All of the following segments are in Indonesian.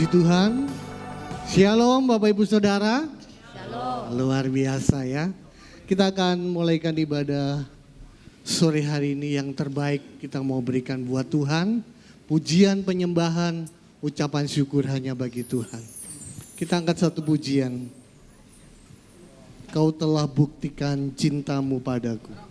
Tuhan. Shalom Bapak Ibu Saudara. Shalom. Luar biasa ya. Kita akan mulaikan ibadah sore hari ini yang terbaik kita mau berikan buat Tuhan. Pujian, penyembahan, ucapan syukur hanya bagi Tuhan. Kita angkat satu pujian. Kau telah buktikan cintamu padaku.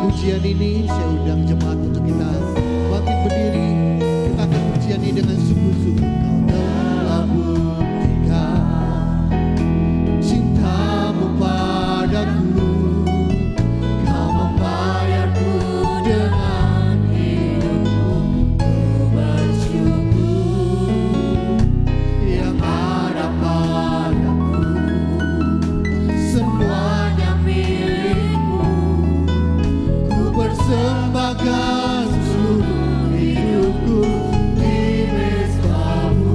Pujian ini saya undang jemaat untuk kita bangkit berdiri. Kita akan pujian ini dengan sungguh-sungguh. Kau telah buktikan cintamu padaku. Kau membayarku dengan hidupmu. Ku bersyukur yang ada padaku. Semuanya milikmu. Persembahkan seluruh hidupku di mezbamu.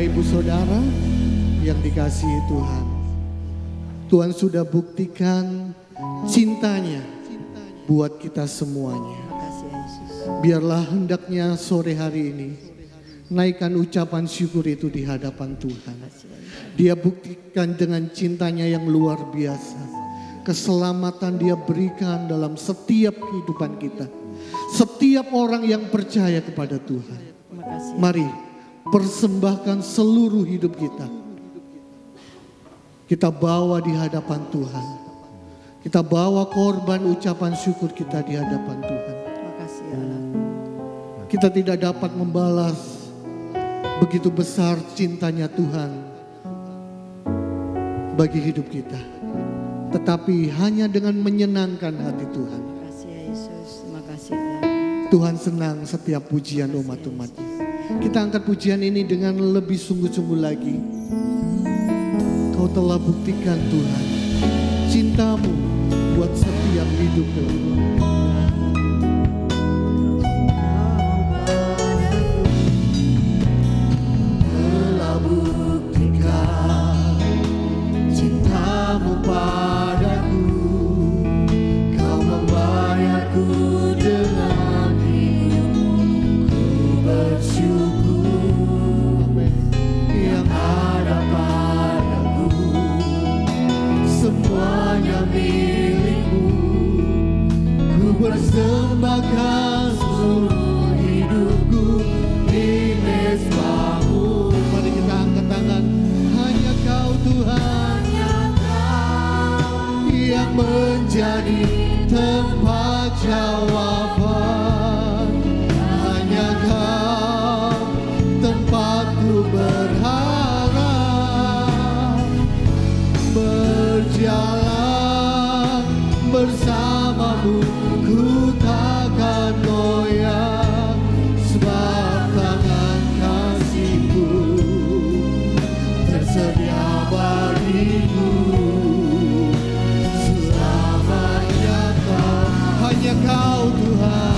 Bapak Ibu Saudara yang dikasihi Tuhan. Tuhan sudah buktikan cintanya buat kita semuanya. Biarlah hendaknya sore hari ini naikkan ucapan syukur itu di hadapan Tuhan. Dia buktikan dengan cintanya yang luar biasa. Keselamatan dia berikan dalam setiap kehidupan kita. Setiap orang yang percaya kepada Tuhan. Mari persembahkan seluruh hidup kita. Kita bawa di hadapan Tuhan. Kita bawa korban ucapan syukur kita di hadapan Tuhan. Kita tidak dapat membalas begitu besar cintanya Tuhan bagi hidup kita. Tetapi hanya dengan menyenangkan hati Tuhan. Tuhan senang setiap pujian umat-umatnya. Kita angkat pujian ini dengan lebih sungguh-sungguh lagi. Kau telah buktikan Tuhan cintamu buat setiap hidup kami. Telah buktikan cintamu padaku. Kau membayarku dengan hidupku. Bersyukur yang ada padaku. Semuanya milikmu. Ku persembahkan seluruh hidupku di mezbamu. Mari kita angkat tangan. Hanya Kau Tuhan yang menjadi tempat jawaban. Hanya Kau tempatku berharap. Berjalan bersamamu ku takkan goyah. Sebab tangan kasih-Mu tersedia bagiku. Selamanya Kau, hanya Kau Tuhan.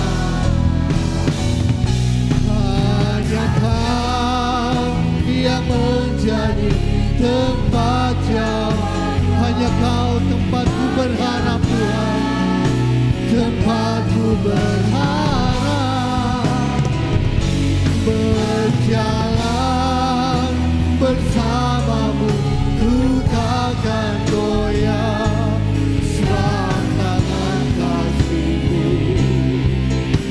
Hanya Kau yang menjadi tempat jauh. Hanya Kau tempatku berharap Tuhan. Tempatku berharap. Berjalan bersamamu ku takkan goyah. Sebab tangan kasih-Mu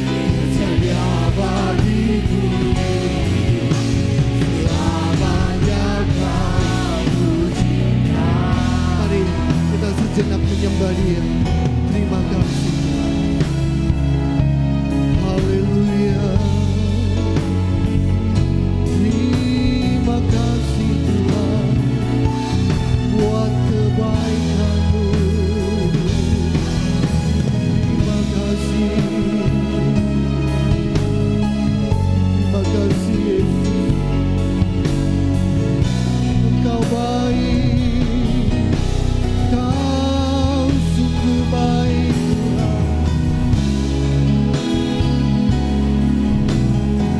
tersedia bagiku. Selamanya Kau pujikan. Mari kita sejenak menyembah Dia. Terima kasih. Haleluya. Terima kasih Tuhan buat kebaikan-Mu. Terima kasih. Terima kasih Yesus. Engkau baik. Kau sungguh baik Tuhan.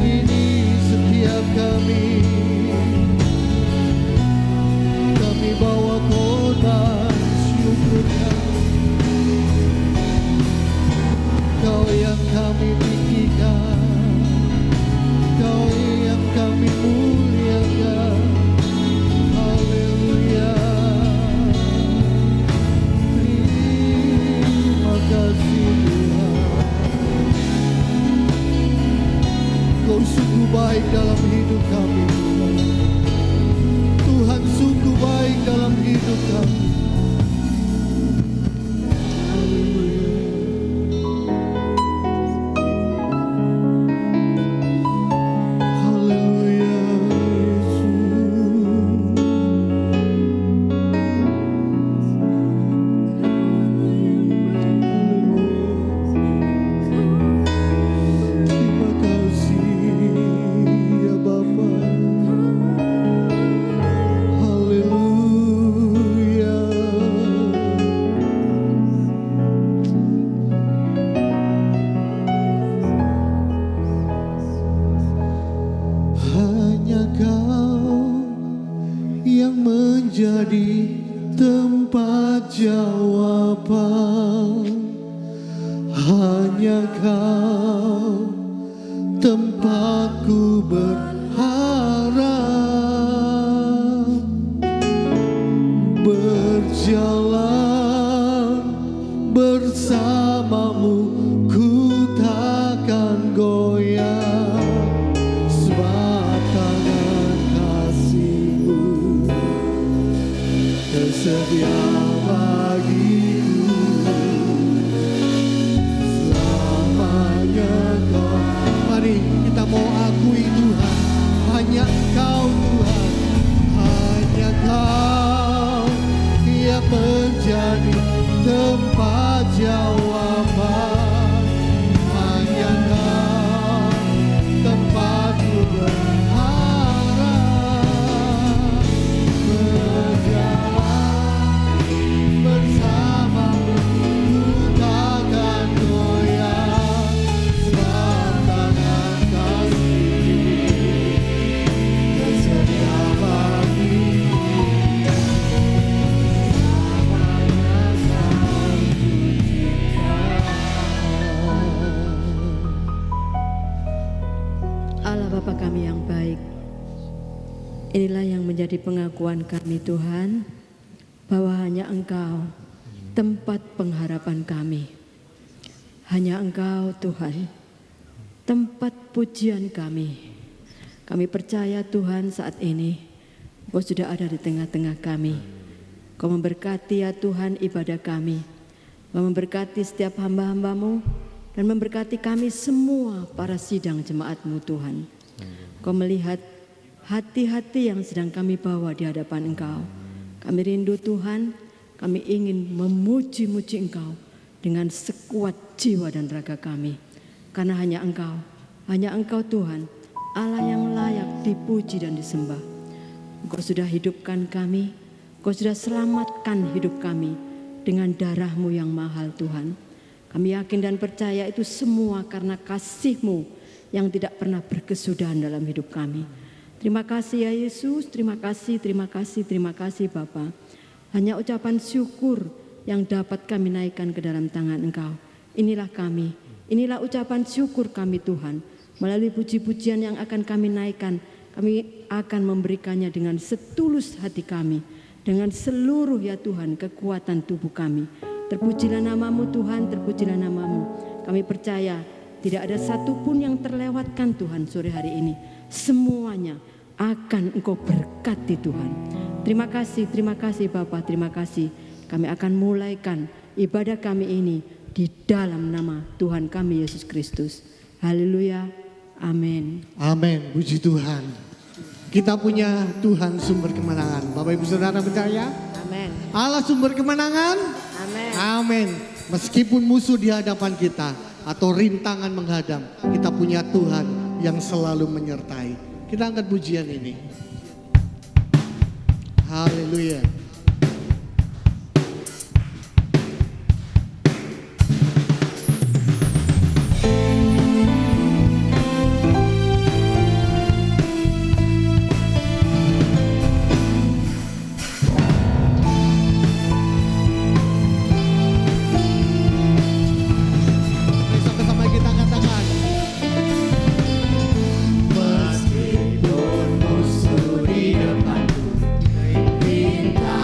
Ini setiap kami bawa korban syukur kami. Kau yang kami tinggikan, Kau yang kami muliakan. Haleluya. Terima kasih Tuhan. Kau sungguh baik dalam hidup kami Tuhan. Tuhan sungguh baik dalam hidup kami. Haleluya. Terima kasih ya Bapa. Haleluya. Hanya Kau menjadi tempat jawaban. Hanya Kau tempatku berharap. Berjalan bersamamu ku takkan goyah, sebab tangan kasih-Mu tersedia bagiku. Selamanya Kau, mari kita mau akui Tuhan, hanya Engkau Tuhan, hanya Kau yang menjadi tempat jawaban. Hanya Kau tempatku berharap. Berjalan bersamamu ku takkan goyah, sebab tangan kasih tersedia bagiku. Allah Bapa kami yang baik, inilah yang menjadi pengakuan kami Tuhan, bahwa hanya Engkau tempat pengharapan kami. Hanya Engkau Tuhan tempat pujian kami. Kami percaya Tuhan saat ini Engkau sudah ada di tengah-tengah kami. Kau memberkati ya Tuhan ibadah kami. Kau memberkati setiap hamba-hamba-Mu dan memberkati kami semua para sidang jemaat-Mu Tuhan. Kau melihat hati-hati yang sedang kami bawa di hadapan Engkau. Kami rindu Tuhan, kami ingin memuji-muji Engkau dengan sekuat jiwa dan raga kami. Karena hanya Engkau Tuhan, Allah yang layak dipuji dan disembah. Engkau sudah hidupkan kami, Engkau sudah selamatkan hidup kami dengan darah-Mu yang mahal Tuhan. Kami yakin dan percaya itu semua karena kasih-Mu yang tidak pernah berkesudahan dalam hidup kami. Terima kasih ya Yesus, terima kasih Bapa. Hanya ucapan syukur yang dapat kami naikkan ke dalam tangan Engkau. Inilah kami, inilah ucapan syukur kami Tuhan. Melalui puji-pujian yang akan kami naikkan, kami akan memberikannya dengan setulus hati kami. Dengan seluruh ya Tuhan kekuatan tubuh kami. Terpujilah nama-Mu Tuhan, terpujilah nama-Mu. Kami percaya tidak ada satupun yang terlewatkan Tuhan sore hari ini. Semuanya akan Engkau berkati Tuhan. Terima kasih Bapa, terima kasih. Kami akan mulaikan ibadah kami ini di dalam nama Tuhan kami Yesus Kristus. Haleluya, amin. Amin, puji Tuhan. Kita punya Tuhan sumber kemenangan. Bapak Ibu Saudara percaya? Amin. Allah sumber kemenangan? Amin. Amin. Meskipun musuh di hadapan kita atau rintangan menghadang, kita punya Tuhan yang selalu menyertai. Kita angkat pujian ini. Haleluya. Sama-sama kita katakan. Meskipun musuh di depanku, rintangan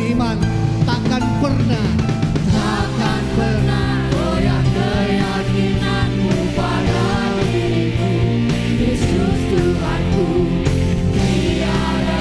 beriman takkan pernah goyah keyakinanmu pada diriku. Yesus Tuhanku,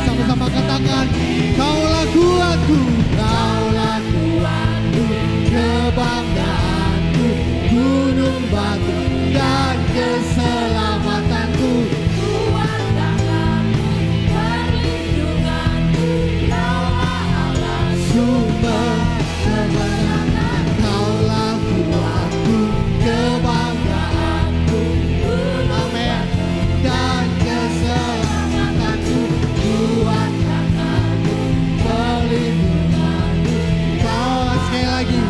sama-sama katakan, Kaulah kuatku, Kaulah kuatku, kebanggaanku, gunung batu dan keselamatanku. Kuat tanganmu, perlindunganku, Kaulah Allah, sumber kemenangan. Kaulah kuatku, kebanggaanku, gunung batu dan keselamatanku. Kuat tanganmu, perlindunganku, Kaulah, sekali lagi.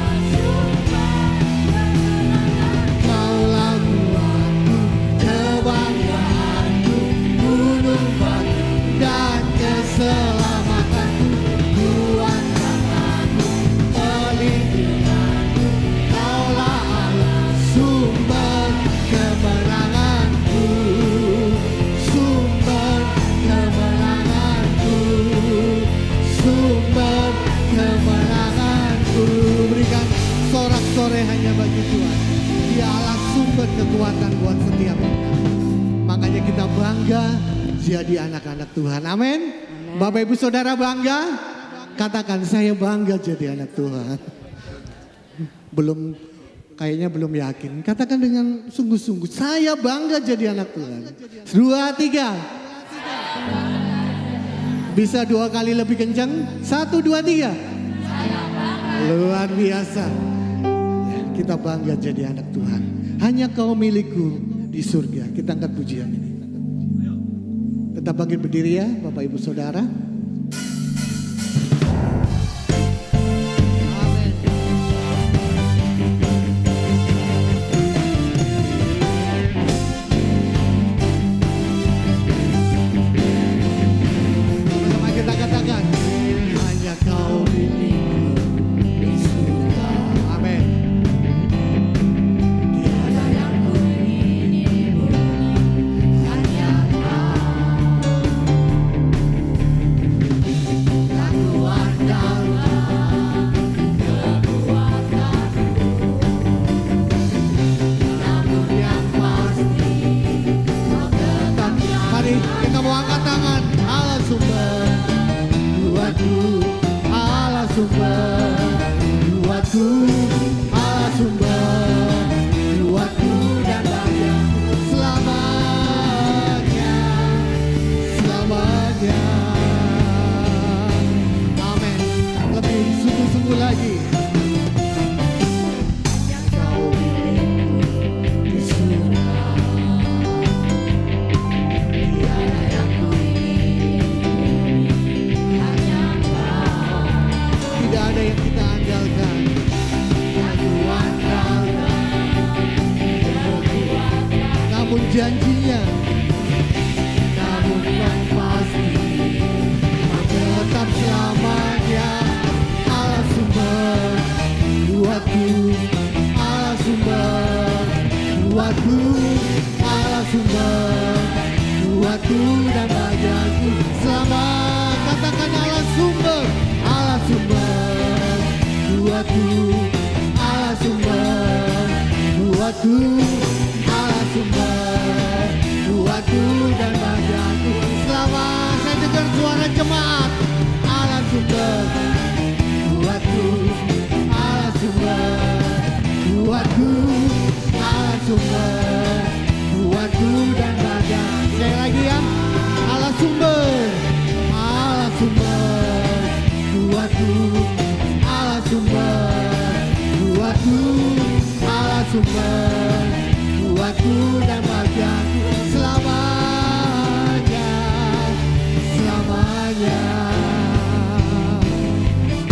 Kaulah kuatku, kebanggaanku, gunung batu dan keselamatanku. Kuat tanganmu, perlindunganku, Kaulah Allah, sumber kemenanganku, sumber kemenanganku, sumber kemenanganku. Berikan sorak-sorai hanya bagi Tuhan. Dia Allah sumber kekuatan buat setiap kita. Makanya kita bangga jadi anak-anak Tuhan. Amin. Bapak Ibu Saudara bangga? Katakan, saya bangga jadi anak Tuhan. Kayaknya belum yakin. Katakan dengan sungguh-sungguh, saya bangga jadi anak Tuhan. 2, 3. Bisa 2 kali lebih kencang? 1, 2, 3. Luar biasa. Ya, kita bangga jadi anak Tuhan. Hanya Kau milikku di surga. Kita angkat pujian ini. Tetap bangkit berdiri ya Bapak Ibu Saudara. Amin. Sama-sama kita katakan, hanya Kau milikku di surga. Amin. Tiada yang ku ingini, hanya Kau. Aku andalkan kekuatanku, namun yang pasti Kau tetap. Mari kita mau angkat tangan. Allah sumber kuatku, Allah sumber kuatku, Allah sumber kuatku dan bahagiaku selamanya, selamanya. Amin. Lebih sungguh-sungguh lagi. Yang Kau milikku di surga. Tiada yang ku ingini, hanya Kau. Tidak ada yang kita andalkan. Aku andalkan kekuatan. Namun janjinya, namun yang pasti Kau tetap selamanya. Allah sumber kuatku, Allah sumber kuatku, Allah sumber kuatku dan bahagiaku selama. Katakan Allah sumber kuatku, Allah sumber kuatku, Allah sumber kuatku dan bahagiaku selama. Saya dengar suara jemaat. Allah sumber kuatku, Allah sumber kuatku, Allah sumber kuatku dan bahagiaku. Sekali lagi ya. Allah sumber kuatku, Allah sumber kuatku, Allah sumber kuatku dan bahagiaku selamanya, selamanya.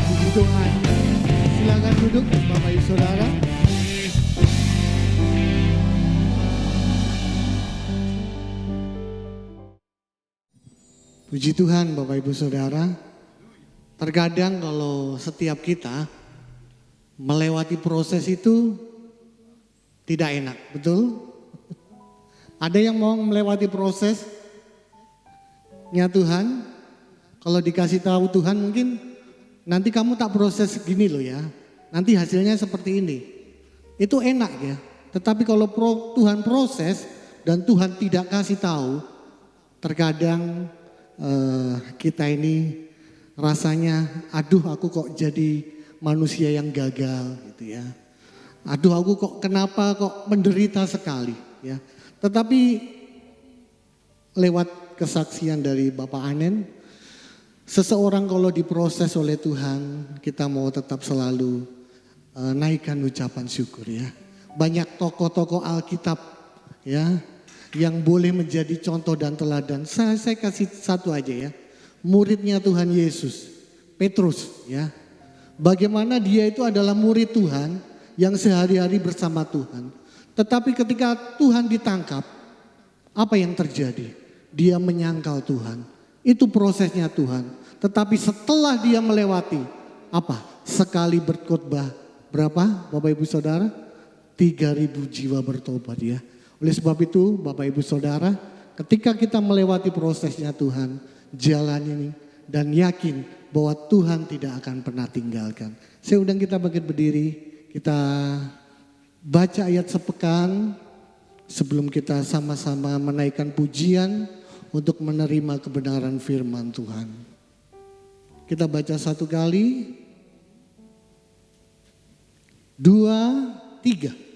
Puji Tuhan. Silakan duduk Bapak Ibu Saudara. Puji Tuhan Bapak Ibu Saudara. Terkadang kalau setiap kita melewati proses itu tidak enak, betul? Ada yang mau melewati prosesnya Tuhan, kalau dikasih tahu Tuhan mungkin nanti kamu tak proses gini loh ya, nanti hasilnya seperti ini. Itu enak ya, tetapi kalau Tuhan proses dan Tuhan tidak kasih tahu, terkadang kita ini rasanya, aduh aku kok jadi manusia yang gagal gitu ya. Aduh aku kok kenapa kok menderita sekali ya. Tetapi lewat kesaksian dari Bapak Anen, seseorang kalau diproses oleh Tuhan, kita mau tetap selalu naikkan ucapan syukur ya. Banyak tokoh-tokoh Alkitab ya yang boleh menjadi contoh dan teladan. Saya kasih satu aja ya. Muridnya Tuhan Yesus, Petrus ya. Bagaimana dia itu adalah murid Tuhan yang sehari-hari bersama Tuhan. Tetapi ketika Tuhan ditangkap, apa yang terjadi? Dia menyangkal Tuhan. Itu prosesnya Tuhan. Tetapi setelah dia melewati, apa? Sekali berkhotbah, berapa Bapak Ibu Saudara? 3.000 jiwa bertobat ya. Oleh sebab itu Bapak Ibu Saudara, ketika kita melewati prosesnya Tuhan, jalan ini dan yakin bahwa Tuhan tidak akan pernah tinggalkan. Saya undang kita bangkit berdiri, kita baca ayat sepekan sebelum kita sama-sama menaikkan pujian untuk menerima kebenaran firman Tuhan. Kita baca satu kali, 2, 3.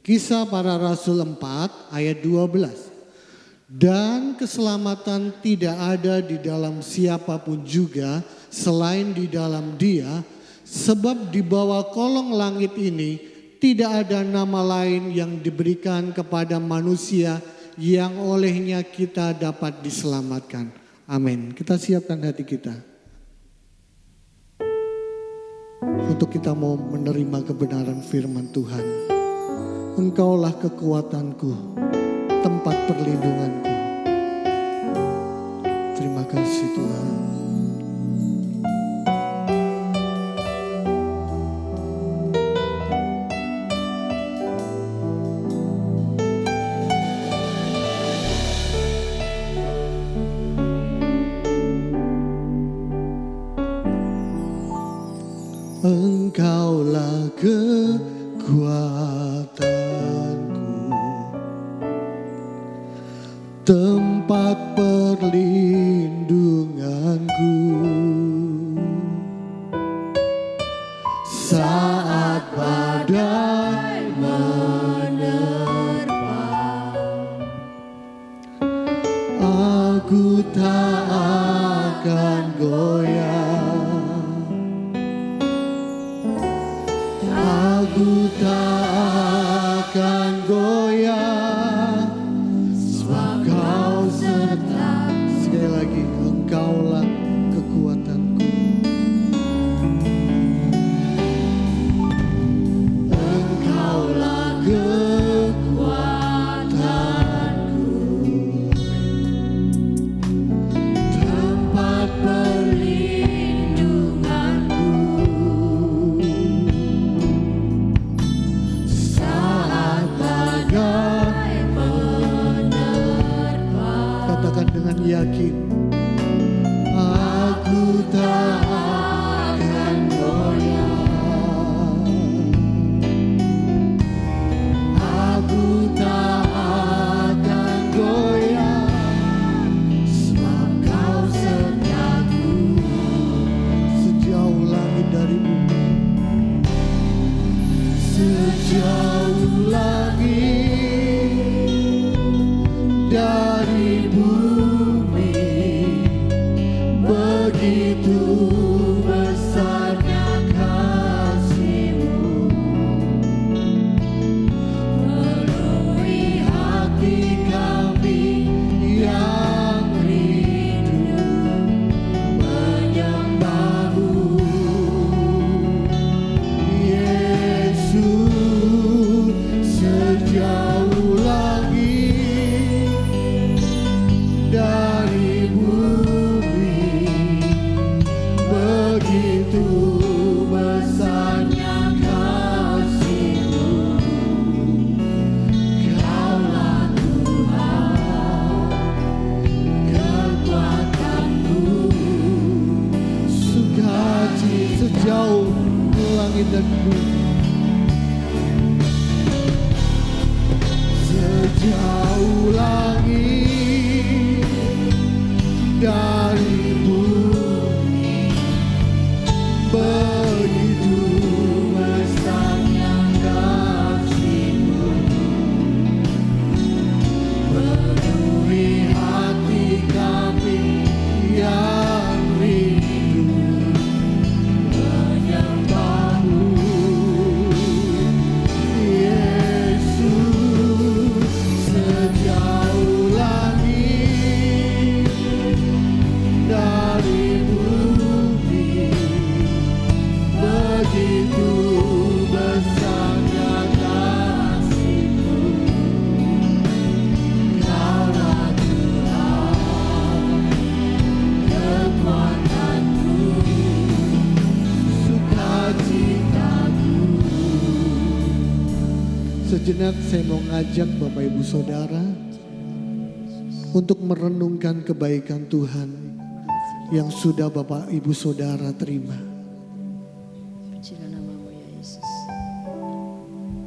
Kisah para Rasul 4 ayat 12. Dan keselamatan tidak ada di dalam siapapun juga selain di dalam Dia, sebab di bawah kolong langit ini tidak ada nama lain yang diberikan kepada manusia yang olehnya kita dapat diselamatkan. Amin. Kita siapkan hati kita untuk kita mau menerima kebenaran firman Tuhan. Engkaulah kekuatanku, tempat perlindunganku. Terima kasih Tuhan. Engkaulah kekuatanku, tempat perlindunganku. Saat badai menerpa, aku tak akan goyah. Aku tak akan goyah, sebab Kau serta. Sekali lagi, Engkaulah kekuatanku. Engkaulah kekuatanku, tempat perlindunganku. Katakan dengan yakin, aku tak akan goyah. Aku tak akan goyah, sebab Kau sertaku. Sejauh langit dari bumi, sejauh langit dari bumi, begitu besarnya kasih-Mu, memenuhi hati kami yang rindu menyembah-Mu. Yesus, sejauh langit dari bumi, begitu besarnya kasih-Mu. Kaulah Tuhan, kekuatanku, sukacita sejauh langit dan bumi. Sejauh langit dari bumi, begitu besarnya kasih-Mu, penuhi hati kami yang rindu menyembah-Mu. Yesus, sejauh langit dari bumi, begitu besarnya kasih-Mu. Kaulah Tuhan, kekuatanku, sukacitaku. Sejenak saya mau ngajak Bapak Ibu Saudara untuk merenungkan kebaikan Tuhan yang sudah Bapak Ibu Saudara terima. Pujilah nama-Mu ya Yesus.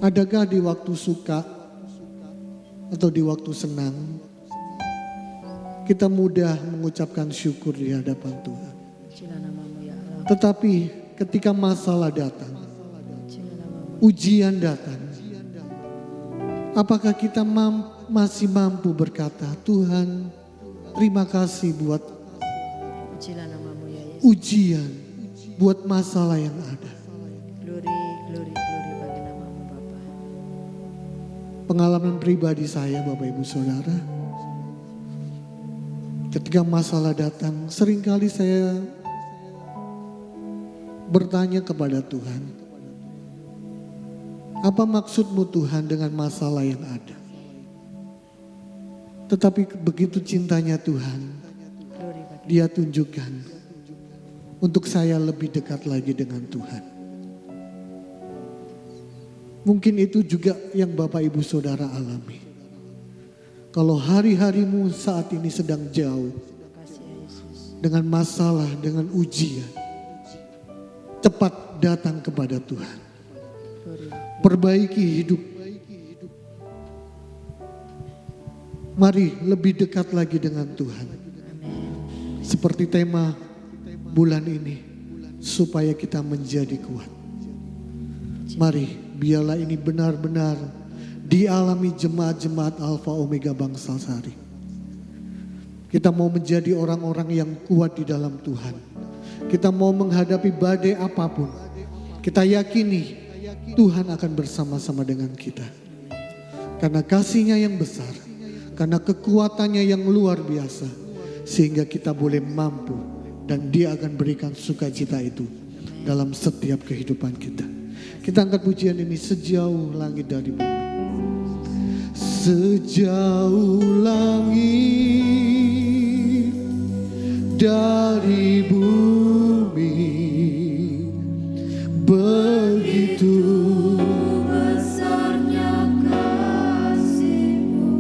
Adakah di waktu suka atau di waktu senang kita mudah mengucapkan syukur di hadapan Tuhan? Pujilah nama-Mu ya Allah. Tetapi ketika masalah datang, Pujilah nama-Mu. ujian datang, apakah kita masih mampu berkata, Tuhan terima kasih buat Pujilah nama-Mu ya Yesus. ujian, buat masalah yang ada. Glory, glory, glory bagi nama-Mu Bapa. Pengalaman pribadi saya Bapak Ibu Saudara, ketika masalah datang, seringkali saya bertanya kepada Tuhan, apa maksud-Mu Tuhan dengan masalah yang ada? Tetapi begitu cintanya Tuhan, Glory bagi Dia tunjukkan untuk saya lebih dekat lagi dengan Tuhan. Mungkin itu juga yang Bapak Ibu Saudara alami. Kalau hari-harimu saat ini sedang jauh kasih ya Yesus. dengan masalah, dengan ujian, cepat datang kepada Tuhan. Glory. Perbaiki hidup. Mari lebih dekat lagi dengan Tuhan. Amin. Seperti tema bulan ini, supaya kita menjadi kuat. Mari, biarlah ini benar-benar dialami jemaat-jemaat Alfa Omega Bangsa Sari. Kita mau menjadi orang-orang yang kuat di dalam Tuhan. Kita mau menghadapi badai apapun. Kita yakini Tuhan akan bersama-sama dengan kita. Karena kasih-Nya yang besar, karena kekuatannya yang luar biasa, sehingga kita boleh mampu dan Dia akan berikan sukacita itu dalam setiap kehidupan kita. Kita angkat pujian ini, sejauh langit dari bumi. Sejauh langit dari bumi, begitu Besarnya kasih-Mu,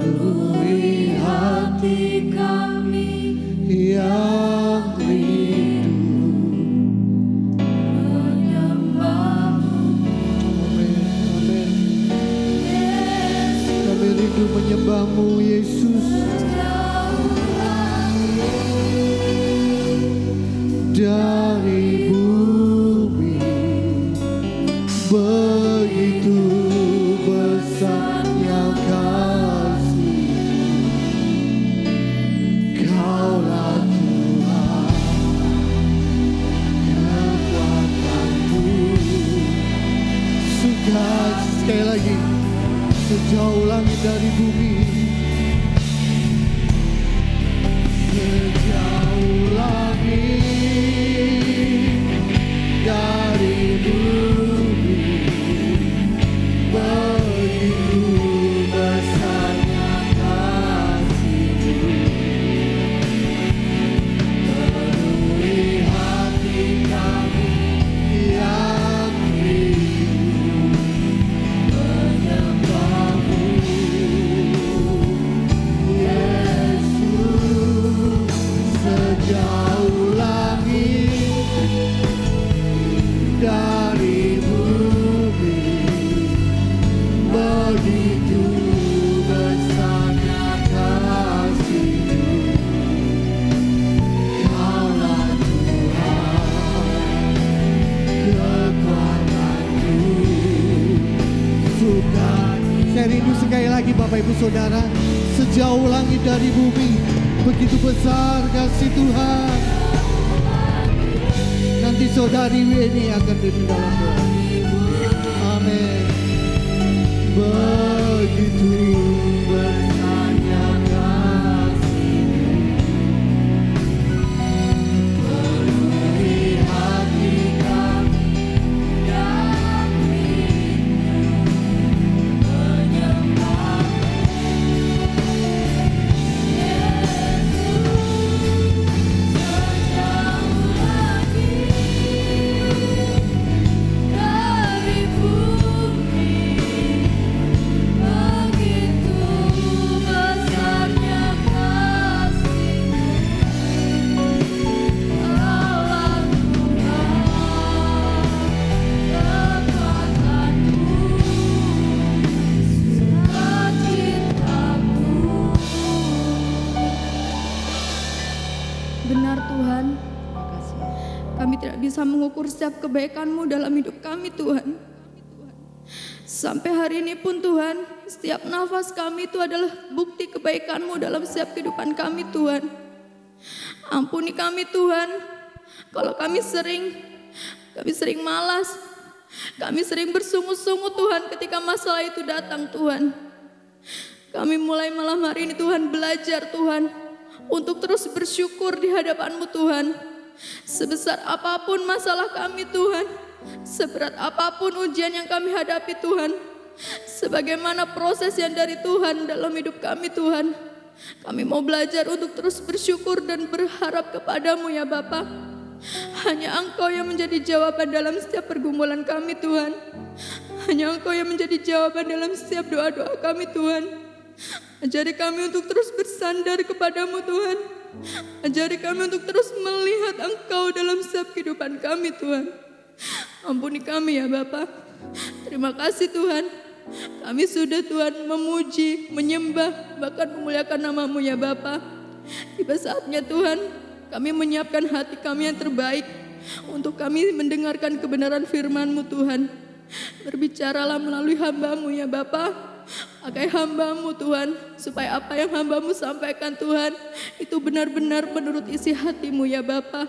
penuhi hati kami yang rindu menyembah-Mu. Amin, amin. Kami rindu menyembah-Mu Yesus. Dari bumi, begitu besarnya kasih. Kaulah Tuhan, kekuatanku, suka. Sekali lagi, sejauh langit dari bumi, sejauh langit dari bumi, begitu besarnya kasih-Mu, penuhi hati kami yang rindu menyembah-Mu. Bapak Ibu Saudara, sejauh langit dari bumi, begitu besar kasih Tuhan. Nanti saudari Weni akan pimpin dalam doa. Amin. Begitu besarnya kasih-Mu, penuhi hati kami dan rindu menyembah Benar Tuhan, kami tidak bisa mengukur setiap kebaikan-Mu dalam hidup kami Tuhan. Sampai hari ini pun Tuhan, setiap nafas kami itu adalah bukti kebaikan-Mu dalam setiap kehidupan kami Tuhan. Ampuni kami Tuhan, kalau kami sering malas, kami sering bersungut-sungut Tuhan ketika masalah itu datang Tuhan. Kami mulai malam hari ini Tuhan belajar Tuhan, untuk terus bersyukur di hadapan-Mu Tuhan. Sebesar apapun masalah kami Tuhan, seberat apapun ujian yang kami hadapi Tuhan, sebagaimana proses yang dari Tuhan dalam hidup kami Tuhan, kami mau belajar untuk terus bersyukur dan berharap kepada-Mu ya Bapa. Hanya Engkau yang menjadi jawaban dalam setiap pergumulan kami Tuhan. Hanya Engkau yang menjadi jawaban dalam setiap doa-doa kami Tuhan. Ajari kami untuk terus bersandar kepada-Mu Tuhan. Ajari kami untuk terus melihat Engkau dalam setiap kehidupan kami Tuhan. Ampuni kami ya Bapa. Terima kasih Tuhan. Kami sudah Tuhan memuji, menyembah, bahkan memuliakan nama-Mu ya Bapa. Tiba saatnya Tuhan, kami menyiapkan hati kami yang terbaik untuk kami mendengarkan kebenaran firman-Mu Tuhan. Berbicaralah melalui hamba-Mu ya Bapa. Pakai hamba-Mu Tuhan, supaya apa yang hamba-Mu sampaikan Tuhan, itu benar-benar menurut isi hati-Mu ya Bapa.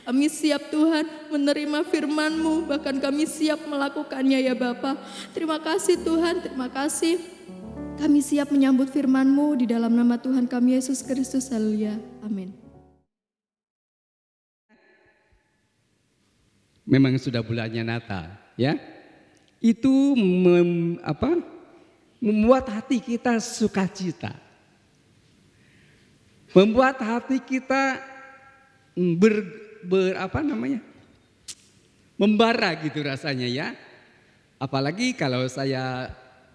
Kami siap Tuhan menerima firman-Mu, bahkan kami siap melakukannya ya Bapa. Terima kasih Tuhan, terima kasih. Kami siap menyambut firman-Mu di dalam nama Tuhan kami Yesus Kristus. Haleluya. Amin. Memang sudah bulannya Natal, ya. Itu membuat hati kita sukacita. Membuat hati kita membara gitu rasanya ya. Apalagi kalau saya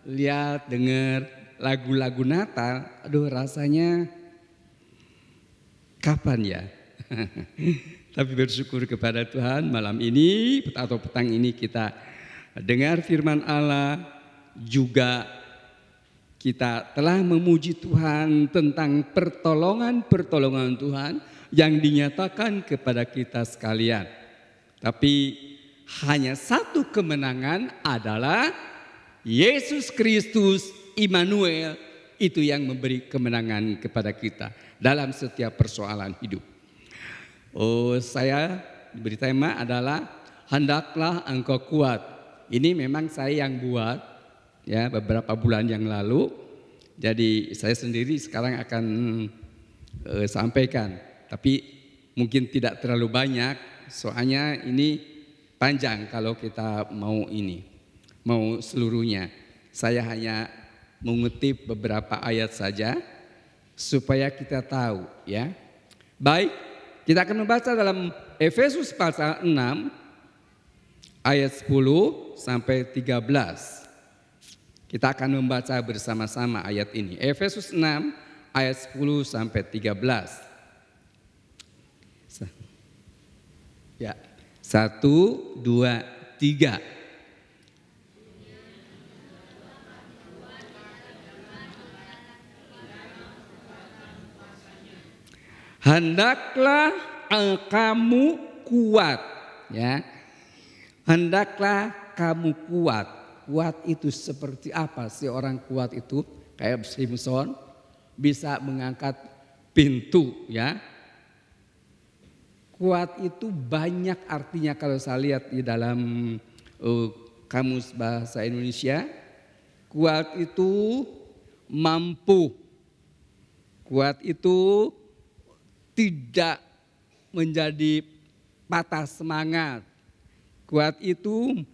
lihat dengar lagu-lagu Natal, aduh rasanya kapan ya? Tapi bersyukur kepada Tuhan malam ini atau petang ini kita dengar firman Allah, juga kita telah memuji Tuhan tentang pertolongan Tuhan yang dinyatakan kepada kita sekalian. Tapi hanya satu kemenangan adalah Yesus Kristus Immanuel, itu yang memberi kemenangan kepada kita dalam setiap persoalan hidup. Saya diberi tema adalah hendaklah engkau kuat. Ini memang saya yang buat ya beberapa bulan yang lalu. Jadi saya sendiri sekarang akan sampaikan, tapi mungkin tidak terlalu banyak, soalnya ini panjang kalau kita mau seluruhnya. Saya hanya mengutip beberapa ayat saja supaya kita tahu ya. Baik, kita akan membaca dalam Efesus pasal 6 ayat 10 sampai 13. Kita akan membaca bersama-sama ayat ini. Efesus 6 ayat 10 sampai 13. Ya. 1, 2, 3. Hendaklah kamu kuat, ya. Hendaklah kamu kuat. Kuat itu seperti apa sih orang kuat itu? kayak Simpson bisa mengangkat pintu ya. Kuat itu banyak artinya kalau saya lihat di dalam kamus bahasa Indonesia. Kuat itu mampu. Kuat itu tidak menjadi patah semangat. Kuat itu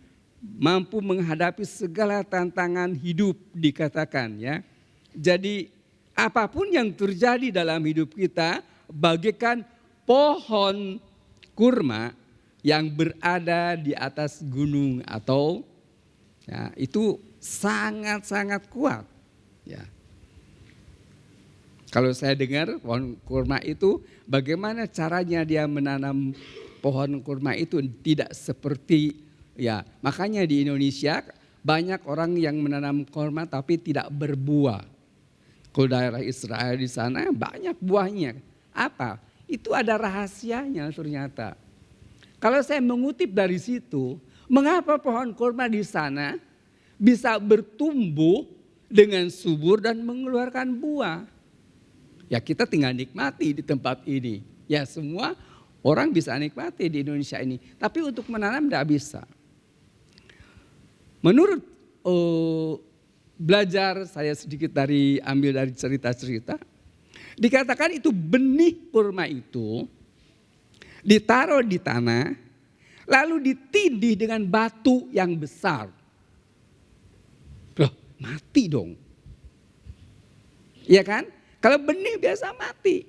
mampu menghadapi segala tantangan hidup dikatakan ya. Jadi apapun yang terjadi dalam hidup kita bagaikan pohon kurma yang berada di atas gunung atau ya, itu sangat-sangat kuat ya. Kalau saya dengar pohon kurma itu bagaimana caranya dia menanam pohon kurma itu tidak seperti ya, makanya di Indonesia banyak orang yang menanam kurma tapi tidak berbuah. Kalau daerah Israel di sana banyak buahnya. Apa? Itu ada rahasianya ternyata. Kalau saya mengutip dari situ, mengapa pohon kurma di sana bisa bertumbuh dengan subur dan mengeluarkan buah? Ya kita tinggal nikmati di tempat ini. Ya semua orang bisa nikmati di Indonesia ini. Tapi untuk menanam tidak bisa. Menurut belajar saya sedikit ambil dari cerita-cerita. Dikatakan itu benih kurma itu ditaruh di tanah. Lalu ditindih dengan batu yang besar. Loh mati dong. Iya kan? Kalau benih biasa mati.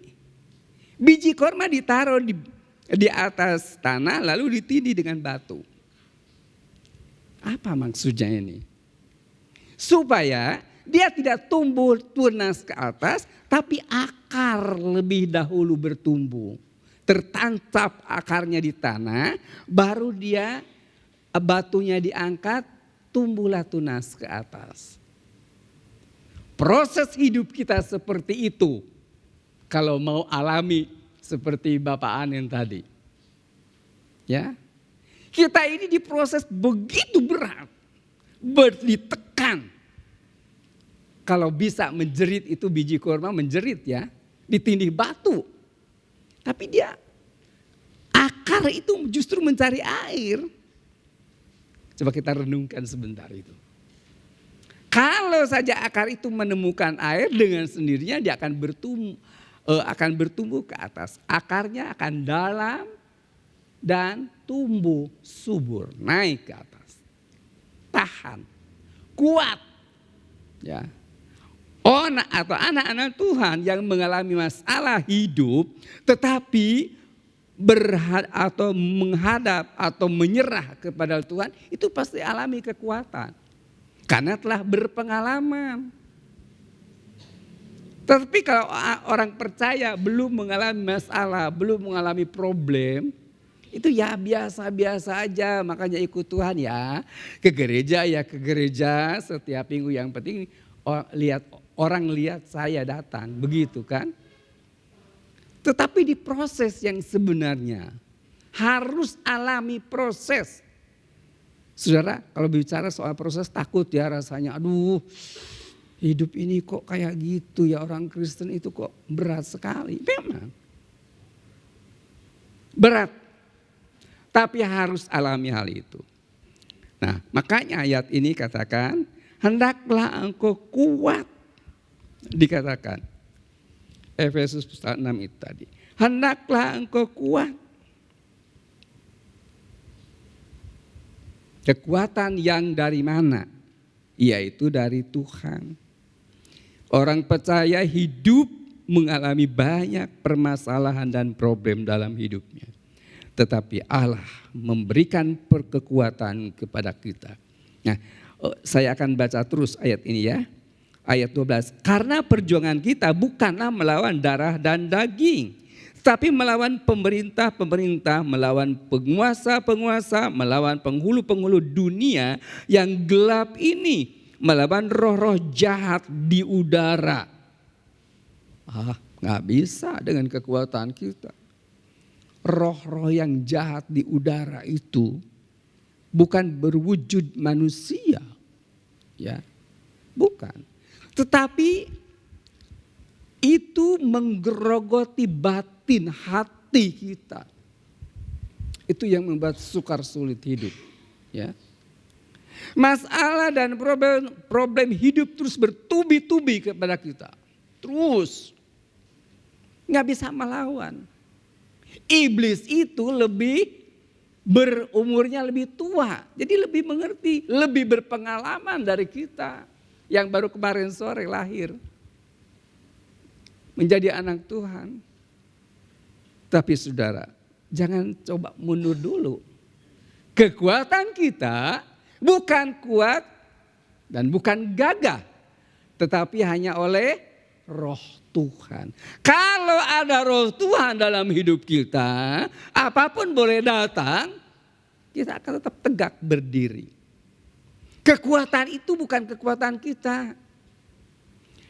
Biji kurma ditaruh di atas tanah lalu ditindih dengan batu. Apa maksudnya ini? Supaya dia tidak tumbuh tunas ke atas tapi akar lebih dahulu bertumbuh. Tertancap akarnya di tanah baru dia batunya diangkat tumbuhlah tunas ke atas. Proses hidup kita seperti itu. Kalau mau alami seperti Bapak Anen tadi. Ya. Kita ini diproses begitu berat. Ditekan. Kalau bisa menjerit itu biji kurma menjerit ya. Ditindih batu. Tapi dia akar itu justru mencari air. Coba kita renungkan sebentar itu. Kalau saja akar itu menemukan air dengan sendirinya dia akan bertumbuh ke atas. Akarnya akan dalam dan tumbuh subur naik ke atas. Tahan, kuat. Ya. Atau anak-anak Tuhan yang mengalami masalah hidup tetapi menghadap atau menyerah kepada Tuhan itu pasti alami kekuatan. Karena telah berpengalaman. Tapi kalau orang percaya belum mengalami masalah, belum mengalami problem, itu ya biasa-biasa aja. Makanya ikut Tuhan ya ke gereja setiap minggu. Yang penting orang lihat saya datang, begitu kan. Tetapi di proses yang sebenarnya harus alami proses. Saudara, kalau bicara soal proses takut ya rasanya, aduh hidup ini kok kayak gitu ya, orang Kristen itu kok berat sekali. Memang berat, tapi harus alami hal itu. Nah makanya ayat ini katakan, hendaklah engkau kuat. Dikatakan, Efesus 6 itu tadi, hendaklah engkau kuat. Kekuatan yang dari mana? Yaitu dari Tuhan. Orang percaya hidup mengalami banyak permasalahan dan problem dalam hidupnya. Tetapi Allah memberikan kekuatan kepada kita. Nah, saya akan baca terus ayat ini ya. Ayat 12. Karena perjuangan kita bukanlah melawan darah dan daging. Tapi melawan pemerintah-pemerintah, melawan penguasa-penguasa, melawan penghulu-penghulu dunia yang gelap ini. Melawan roh-roh jahat di udara. Gak bisa dengan kekuatan kita. Roh-roh yang jahat di udara itu bukan berwujud manusia. Ya, bukan. Tetapi itu menggerogoti batin hati kita. Itu yang membuat sukar sulit hidup. Ya. Masalah dan problem hidup terus bertubi-tubi kepada kita. Terus. Nggak bisa melawan. Iblis itu lebih berumurnya lebih tua. Jadi lebih mengerti, lebih berpengalaman dari kita. Yang baru kemarin sore lahir. Menjadi anak Tuhan. Tapi saudara, jangan coba mundur dulu. Kekuatan kita bukan kuat dan bukan gagah. Tetapi hanya oleh Roh Tuhan. Kalau ada Roh Tuhan dalam hidup kita, apapun boleh datang, kita akan tetap tegak berdiri. Kekuatan itu bukan kekuatan kita.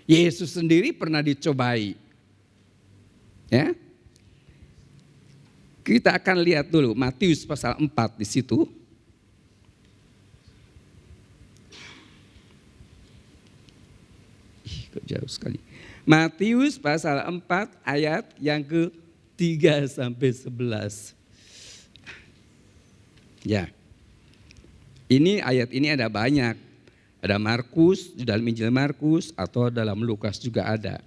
Yesus sendiri pernah dicobai. Ya. Kita akan lihat dulu Matius pasal 4 di situ. Kok jauh sekali. Matius pasal 4 ayat yang ke-3 sampai 11. Ya. Ini ayat ini ada banyak. Ada Markus, di dalam Injil Markus atau dalam Lukas juga ada.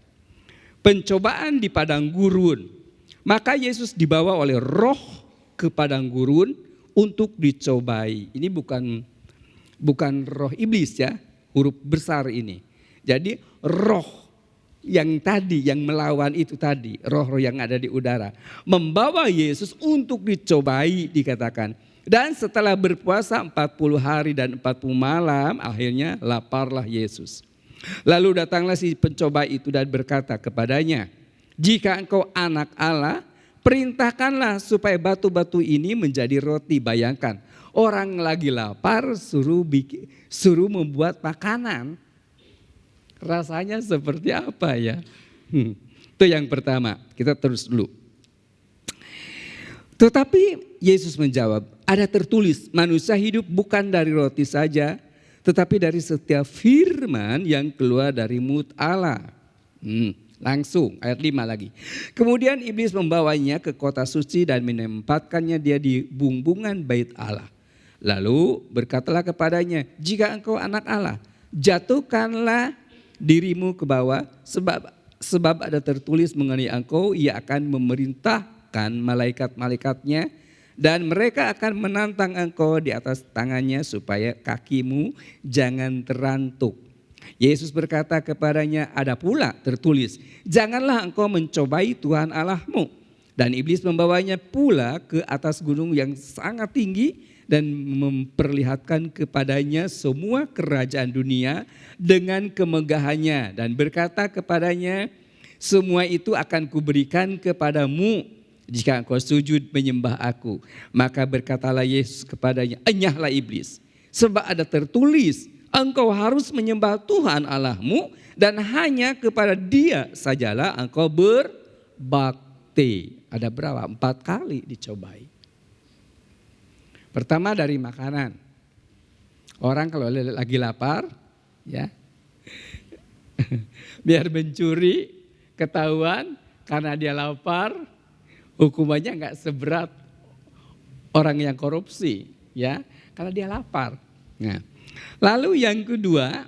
Pencobaan di padang gurun. Maka Yesus dibawa oleh Roh ke padang gurun untuk dicobai. Ini bukan roh iblis ya, huruf besar ini. Jadi roh yang tadi, yang melawan itu tadi, roh-roh yang ada di udara, membawa Yesus untuk dicobai dikatakan. Dan setelah berpuasa 40 hari dan 40 malam, akhirnya laparlah Yesus. Lalu datanglah si pencoba itu dan berkata kepadanya, jika engkau anak Allah, perintahkanlah supaya batu-batu ini menjadi roti. Bayangkan, orang lagi lapar suruh membuat makanan. Rasanya seperti apa ya? Itu yang pertama, kita terus dulu. Tetapi Yesus menjawab, ada tertulis manusia hidup bukan dari roti saja, tetapi dari setiap firman yang keluar dari mulut Allah. Langsung ayat 5 lagi. Kemudian iblis membawanya ke kota suci dan menempatkannya dia di bumbungan bait Allah. Lalu berkatalah kepadanya, jika engkau anak Allah, jatuhkanlah dirimu ke bawah, sebab ada tertulis mengenai engkau, ia akan memerintahkan malaikat-malaikatnya dan mereka akan menantang engkau di atas tangannya supaya kakimu jangan terantuk. Yesus berkata kepadanya, ada pula tertulis, janganlah engkau mencobai Tuhan Allahmu. Dan iblis membawanya pula ke atas gunung yang sangat tinggi dan memperlihatkan kepadanya semua kerajaan dunia dengan kemegahannya. Dan berkata kepadanya, semua itu akan kuberikan kepadamu jika engkau sujud menyembah aku. Maka berkatalah Yesus kepadanya, enyahlah iblis, sebab ada tertulis, engkau harus menyembah Tuhan Allahmu dan hanya kepada Dia sajalah engkau berbakti. Ada berapa? 4 kali dicobai. Pertama dari makanan. Orang kalau lagi lapar, ya, biar mencuri ketahuan karena dia lapar, hukumannya nggak seberat orang yang korupsi, ya, karena dia lapar. Nah, lalu yang kedua,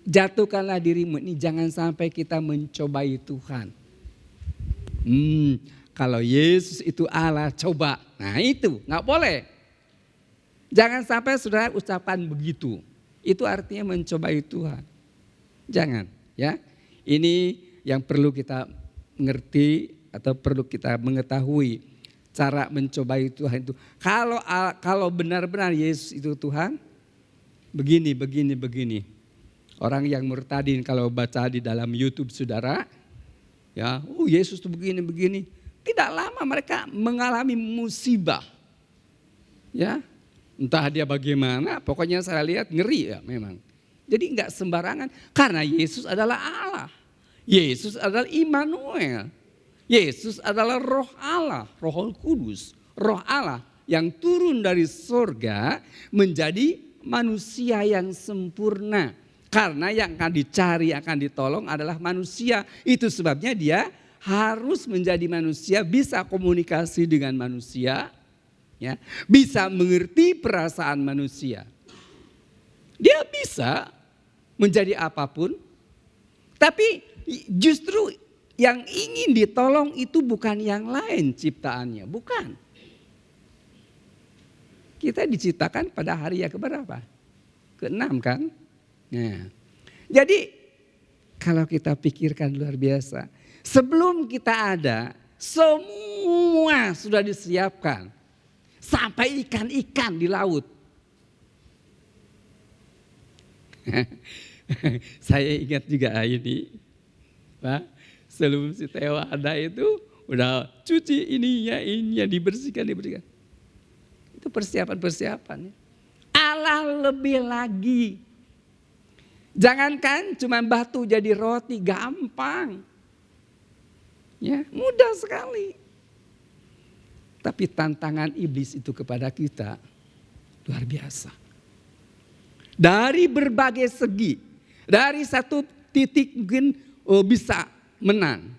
jatuhkanlah dirimu. Ini jangan sampai kita mencobai Tuhan. Kalau Yesus itu Allah, coba. Nah itu nggak boleh. Jangan sampai saudara ucapan begitu. Itu artinya mencobai Tuhan. Jangan ya. Ini yang perlu kita ngerti atau perlu kita mengetahui. Cara mencobai Tuhan itu. Kalau benar-benar Yesus itu Tuhan, begini. Orang yang murtadin kalau baca di dalam YouTube saudara, ya, Yesus itu begini. Tidak lama mereka mengalami musibah. Ya, entah dia bagaimana, pokoknya saya lihat ngeri ya memang. Jadi enggak sembarangan karena Yesus adalah Allah. Yesus adalah Immanuel. Yesus adalah Roh Allah, Roh Kudus, Roh Allah yang turun dari surga menjadi manusia yang sempurna. Karena yang akan dicari, yang akan ditolong adalah manusia. Itu sebabnya dia harus menjadi manusia, bisa komunikasi dengan manusia, ya, bisa mengerti perasaan manusia. Dia bisa menjadi apapun, tapi justru yang ingin ditolong itu bukan yang lain ciptaannya, bukan. Kita diciptakan pada hari yang keberapa? Ke-6 kan? Nah, jadi kalau kita pikirkan luar biasa, sebelum kita ada, semua sudah disiapkan. Sampai ikan-ikan di laut. Saya ingat juga ini, Pak, sebelum si Theo ada itu udah cuci ininya dibersihkan. Itu persiapan. Allah lebih lagi. Jangankan cuma batu jadi roti, gampang. Ya, mudah sekali. Tapi tantangan iblis itu kepada kita luar biasa. Dari berbagai segi. Dari satu titik mungkin bisa menang.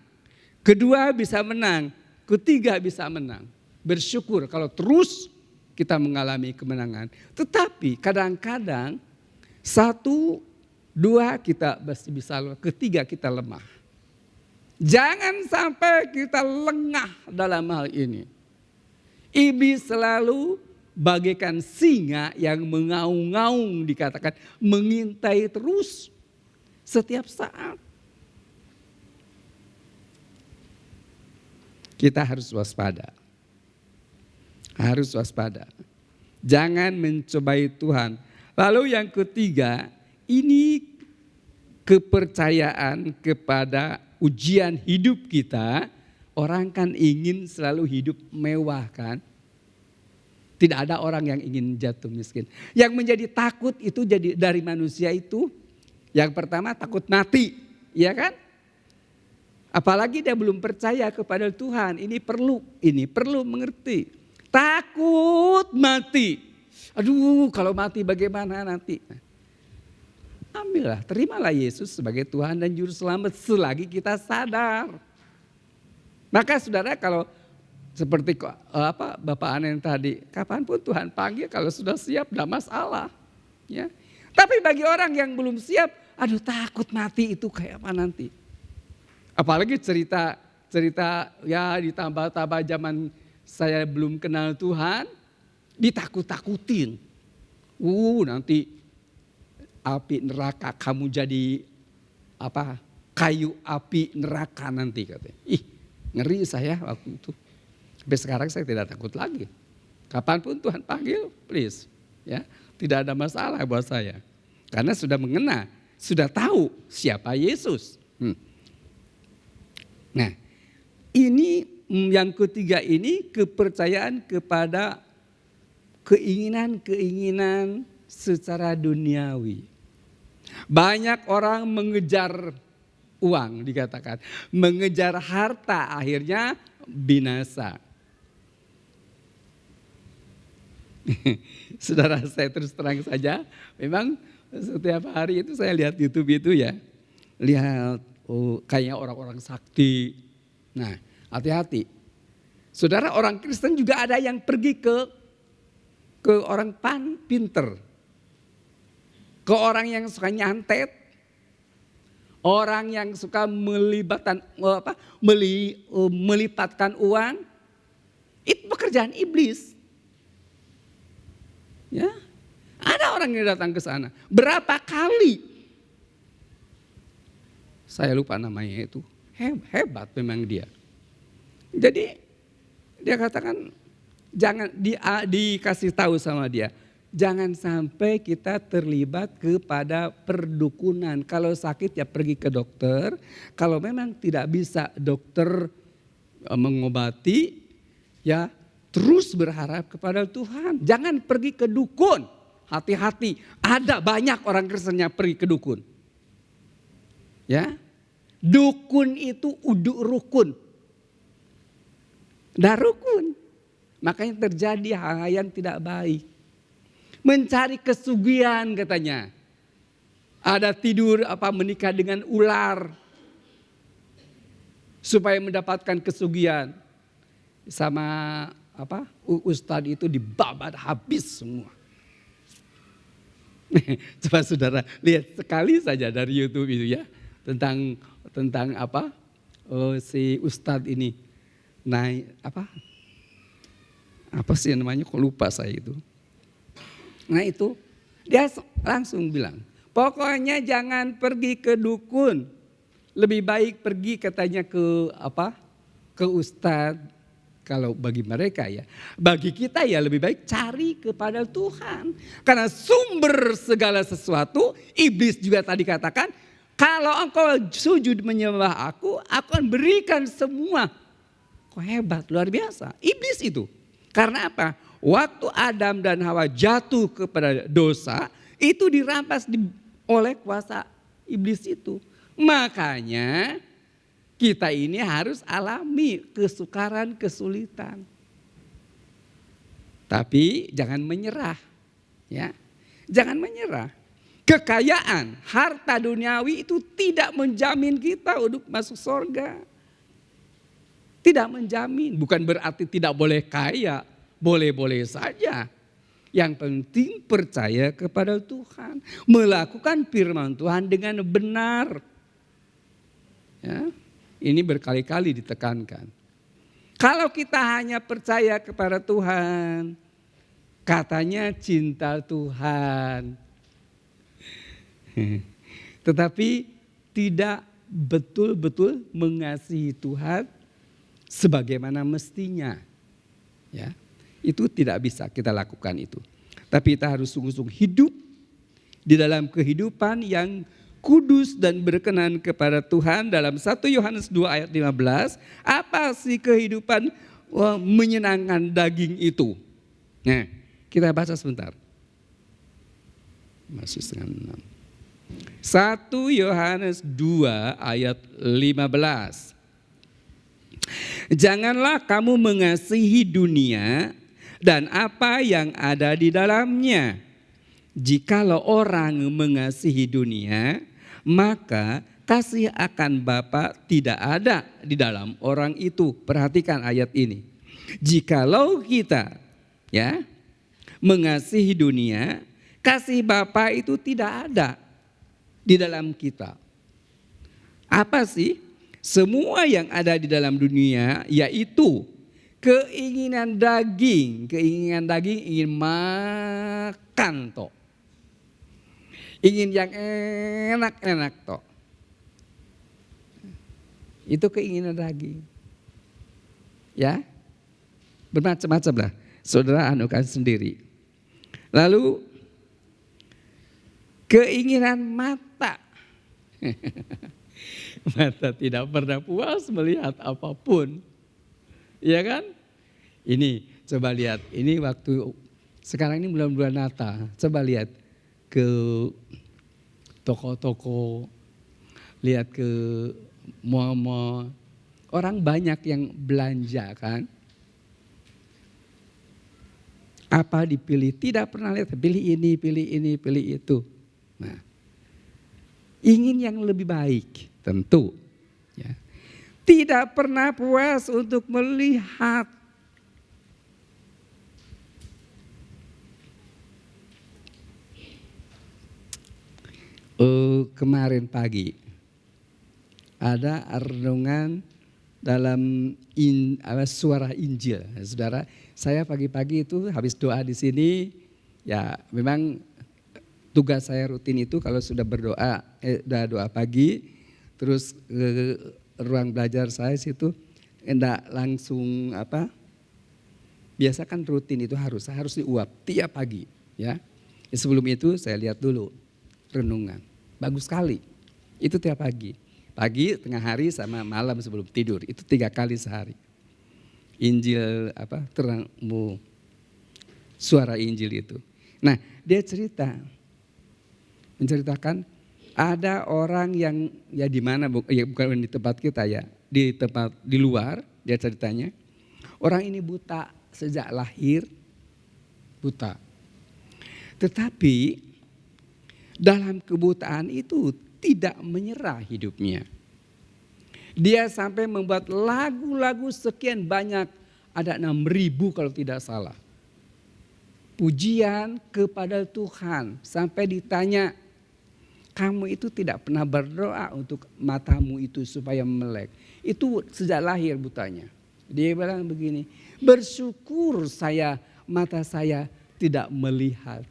Kedua bisa menang. Ketiga bisa menang. Bersyukur kalau terus kita mengalami kemenangan. Tetapi kadang-kadang 1, 2 kita masih bisa, ketiga kita lemah. Jangan sampai kita lengah dalam hal ini. Iblis selalu bagaikan singa yang mengaung-ngaung, dikatakan mengintai terus setiap saat. Kita harus waspada. Harus waspada. Jangan mencobai Tuhan. Lalu yang ketiga, ini kepercayaan kepada ujian hidup kita. Orang kan ingin selalu hidup mewah kan. Tidak ada orang yang ingin jatuh miskin. Yang menjadi takut itu jadi dari manusia itu. Yang pertama takut mati, ya kan? Apalagi dia belum percaya kepada Tuhan. Ini perlu mengerti. Takut mati. Aduh, kalau mati bagaimana nanti? Ambillah, terimalah Yesus sebagai Tuhan dan Juru Selamat selagi kita sadar. Maka saudara, kalau seperti Bapak Anen tadi, kapanpun Tuhan panggil, kalau sudah siap tidak masalah. Ya. Tapi bagi orang yang belum siap, aduh takut mati itu kayak apa nanti? Apalagi cerita ya ditambah-tambah zaman saya belum kenal Tuhan, ditakut-takutin. Nanti api neraka, kamu jadi kayu api neraka nanti katanya. Ih, ngeri saya waktu itu. Sampai sekarang saya tidak takut lagi. Kapanpun Tuhan panggil, please. Ya, tidak ada masalah buat saya. Karena sudah mengena, sudah tahu siapa Yesus. Nah, ini yang ketiga ini kepercayaan kepada keinginan-keinginan secara duniawi. Banyak orang mengejar uang, dikatakan. Mengejar harta, akhirnya binasa. Saudara, saya terus terang saja, memang setiap hari itu saya lihat YouTube itu ya. Lihat kayak orang-orang sakti. Nah, hati-hati. Saudara, orang Kristen juga ada yang pergi ke orang pinter. Ke orang yang suka nyantet. Orang yang suka melipatkan uang. Itu pekerjaan iblis. Ya, ada orang yang datang ke sana. Berapa kali? Saya lupa namanya itu. Hebat memang dia. Jadi dia katakan jangan dikasih tahu sama dia. Jangan sampai kita terlibat kepada perdukunan. Kalau sakit ya pergi ke dokter. Kalau memang tidak bisa dokter mengobati, ya terus berharap kepada Tuhan. Jangan pergi ke dukun. Hati-hati, ada banyak orang Kristen yang pergi ke dukun. Ya, dukun itu uduk rukun. Rukun. Makanya terjadi hal-hal yang tidak baik. Mencari kesugihan katanya. Ada tidur menikah dengan ular supaya mendapatkan kesugihan. Sama ustadz itu dibabat habis semua. Coba saudara lihat sekali saja dari YouTube itu ya, tentang si ustadz ini naik apa sih namanya, kok lupa saya itu. Nah itu dia langsung bilang, pokoknya jangan pergi ke dukun, lebih baik pergi katanya ke ustadz. Kalau bagi mereka ya, bagi kita ya lebih baik cari kepada Tuhan. Karena sumber segala sesuatu, iblis juga tadi katakan, kalau engkau sujud menyembah aku akan berikan semua. Kok hebat, luar biasa. Iblis itu. Karena apa? Waktu Adam dan Hawa jatuh kepada dosa, itu dirampas oleh kuasa iblis itu. Makanya kita ini harus alami kesukaran, kesulitan. Tapi jangan menyerah. Ya. Jangan menyerah. Kekayaan, harta duniawi itu tidak menjamin kita untuk masuk surga. Tidak menjamin, bukan berarti tidak boleh kaya. Boleh-boleh saja. Yang penting percaya kepada Tuhan. Melakukan firman Tuhan dengan benar. Ya. Ini berkali-kali ditekankan. Kalau kita hanya percaya kepada Tuhan, katanya cinta Tuhan. Tetapi tidak betul-betul mengasihi Tuhan sebagaimana mestinya. Ya, itu tidak bisa kita lakukan itu. Tapi kita harus sungguh-sungguh hidup di dalam kehidupan yang kudus dan berkenan kepada Tuhan. Dalam 1 Yohanes 2 ayat 15, apa sih kehidupan menyenangkan daging itu? Nah, kita baca sebentar. Masih setengah 6. 1 Yohanes 2 ayat 15. Janganlah kamu mengasihi dunia dan apa yang ada di dalamnya. Jikalau orang mengasihi dunia, maka kasih akan Bapa tidak ada di dalam orang itu. Perhatikan ayat ini. Jikalau kita mengasihi dunia, kasih Bapa itu tidak ada di dalam kita. Apa sih? Semua yang ada di dalam dunia yaitu keinginan daging ingin makan toh. Ingin yang enak-enak toh. Itu keinginan daging. Ya. Bermacam-macam lah. Saudara anukan sendiri. Lalu keinginan mata. Mata tidak pernah puas melihat apapun. Iya kan? Ini coba lihat. Ini waktu sekarang ini bulan-bulan Natal. Coba lihat ke toko-toko, lihat ke mall-mall. Orang banyak yang belanja kan. Apa dipilih? Tidak pernah lihat, pilih ini, pilih itu. Nah, ingin yang lebih baik tentu. Ya. Tidak pernah puas untuk melihat. Kemarin pagi ada renungan dalam suara Injil. Saudara, saya pagi-pagi itu habis doa di sini, ya memang tugas saya rutin itu kalau sudah berdoa, doa pagi, terus ruang belajar saya situ enggak langsung biasa kan rutin itu harus diuap tiap pagi ya. Sebelum itu saya lihat dulu renungan. Bagus sekali. Itu tiap pagi. Pagi, tengah hari sama malam sebelum tidur. Itu 3 kali sehari. Injil terangmu. Suara Injil itu. Nah, dia menceritakan ada orang yang ya di mana bukan di tempat kita ya, di luar dia ceritanya. Orang ini buta sejak lahir, buta. Tetapi dalam kebutaan itu tidak menyerah hidupnya. Dia sampai membuat lagu-lagu sekian banyak, ada 6.000 kalau tidak salah. Pujian kepada Tuhan, sampai ditanya, kamu itu tidak pernah berdoa untuk matamu itu supaya melek. Itu sejak lahir butanya. Dia bilang begini, bersyukur saya, mata saya tidak melihat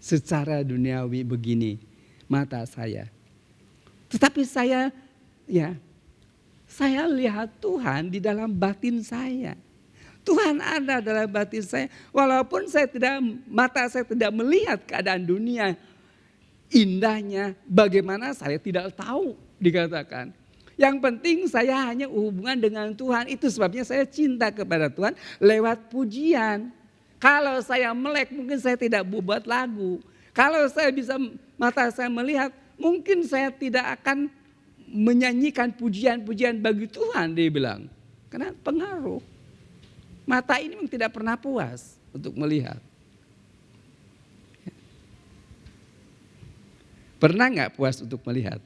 secara duniawi begini, mata saya. Tetapi saya lihat Tuhan di dalam batin saya. Tuhan ada dalam batin saya. Walaupun mata saya tidak melihat keadaan dunia indahnya, bagaimana saya tidak tahu, dikatakan. Yang penting saya hanya hubungan dengan Tuhan. Itu sebabnya saya cinta kepada Tuhan lewat pujian. Kalau saya melek mungkin saya tidak buat lagu. Kalau saya bisa mata saya melihat, mungkin saya tidak akan menyanyikan pujian-pujian bagi Tuhan, dia bilang. Karena pengaruh. Mata ini memang tidak pernah puas untuk melihat. Pernah nggak puas untuk melihat?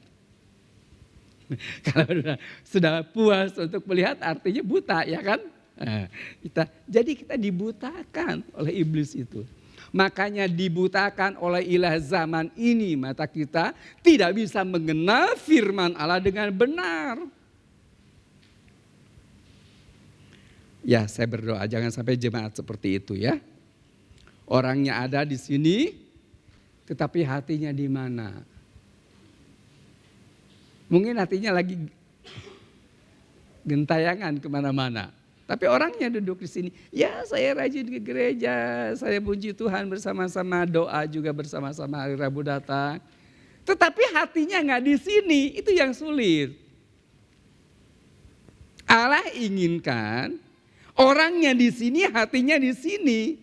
Kalau sudah puas untuk melihat artinya buta, ya kan? Jadi kita dibutakan oleh iblis itu. Makanya dibutakan oleh ilah zaman ini, mata kita tidak bisa mengenal firman Allah dengan benar. Ya, saya berdoa jangan sampai jemaat seperti itu ya. Orangnya ada di sini, tetapi hatinya di mana? Mungkin hatinya lagi gentayangan kemana-mana. Tapi orangnya duduk di sini. Ya, saya rajin ke gereja, saya puji Tuhan bersama-sama, doa juga bersama-sama hari Rabu datang. Tetapi hatinya nggak di sini, itu yang sulit. Allah inginkan orangnya di sini, hatinya di sini.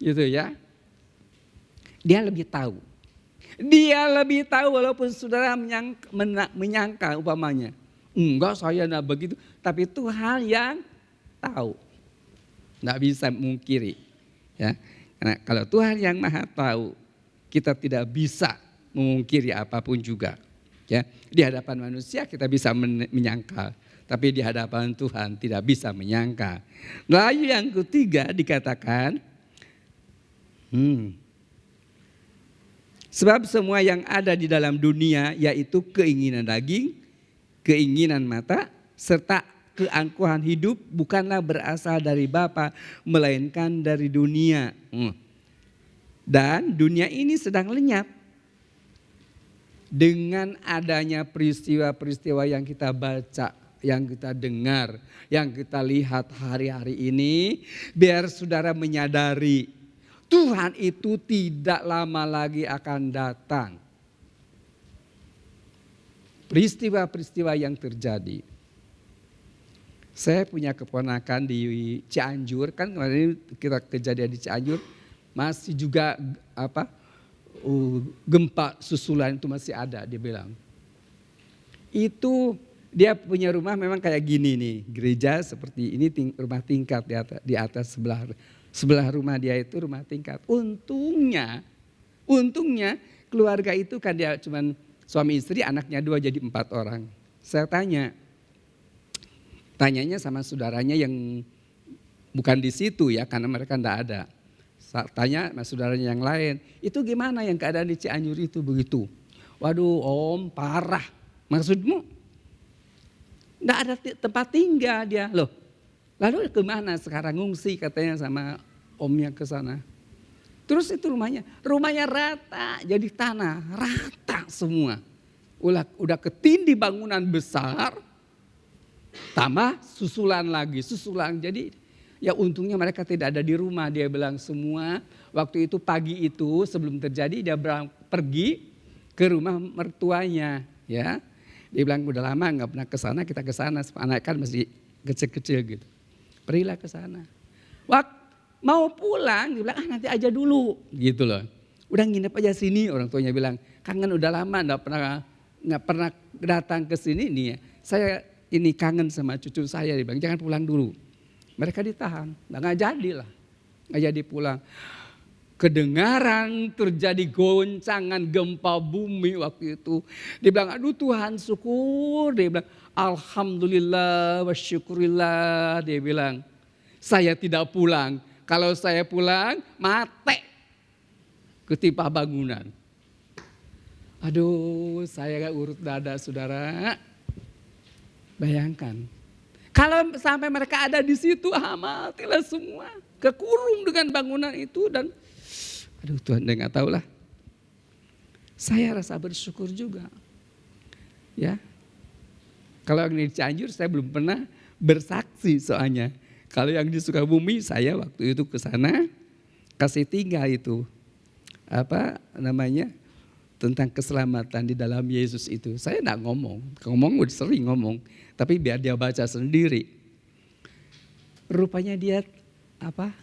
Gitu ya. Dia lebih tahu. Dia lebih tahu walaupun saudara menyangka umpamanya. Enggak, saya enggak begitu. Tapi Tuhan yang tahu. Enggak bisa mungkiri. Ya. Karena kalau Tuhan yang maha tahu, kita tidak bisa memungkiri apapun juga. Ya. Di hadapan manusia kita bisa menyangkal. Tapi di hadapan Tuhan tidak bisa menyangka. Lalu yang ketiga dikatakan, sebab semua yang ada di dalam dunia yaitu keinginan daging, keinginan mata, serta keangkuhan hidup bukanlah berasal dari Bapa, melainkan dari dunia. Dan dunia ini sedang lenyap. Dengan adanya peristiwa-peristiwa yang kita baca, yang kita dengar, yang kita lihat hari-hari ini, biar saudara menyadari Tuhan itu tidak lama lagi akan datang. Peristiwa-peristiwa yang terjadi. Saya punya keponakan di Cianjur, kan kemarin kita kejadian di Cianjur, masih juga gempa susulan itu masih ada, dia bilang. Itu dia punya rumah memang kayak gini nih, gereja seperti ini, rumah tingkat di atas sebelah rumah dia itu rumah tingkat. Untungnya keluarga itu kan dia cuman suami istri, anaknya 2 jadi 4 orang. Saya tanyanya sama saudaranya yang bukan di situ ya, karena mereka enggak ada. Tanya sama saudaranya yang lain, itu gimana yang keadaan di Cianjur itu begitu? Waduh om, parah. Maksudmu? Enggak ada tempat tinggal dia. Loh, lalu kemana sekarang? Ngungsi katanya sama omnya ke sana. Terus itu rumahnya rata, jadi tanah, rata semua. Udah ketindih bangunan besar, tambah susulan. Jadi ya untungnya mereka tidak ada di rumah, dia bilang semua. Waktu itu pagi itu sebelum terjadi dia pergi ke rumah mertuanya, ya. Dia bilang udah lama nggak pernah ke sana, kita ke sana, anak kan masih kecil-kecil gitu. Pergilah ke sana. Waktu mau pulang, dia bilang nanti aja dulu, gitu loh. Udah nginep aja sini, orang tuanya bilang kangen udah lama nggak pernah datang ke sini nih ya. Saya ini kangen sama cucu saya, dia bilang jangan pulang dulu. Mereka ditahan, nggak jadi pulang. kedengaran terjadi goncangan gempa bumi waktu itu. Dia bilang, aduh Tuhan syukur. Dia bilang, alhamdulillah wa syukurillah. Dia bilang, saya tidak pulang. Kalau saya pulang, mati ketimpa bangunan. Aduh, saya gak urut dada saudara. Bayangkan. Kalau sampai mereka ada di situ, matilah semua. Kekurung dengan bangunan itu dan aduh Tuhan, dia gak tahu lah. Saya rasa bersyukur juga. Ya. Kalau yang di Cianjur saya belum pernah bersaksi soalnya. Kalau yang di Sukabumi saya waktu itu ke sana kasih tinggal itu. Apa namanya? Tentang keselamatan di dalam Yesus itu. Saya enggak ngomong. Ngomong udah sering ngomong. Tapi biar dia baca sendiri. Rupanya dia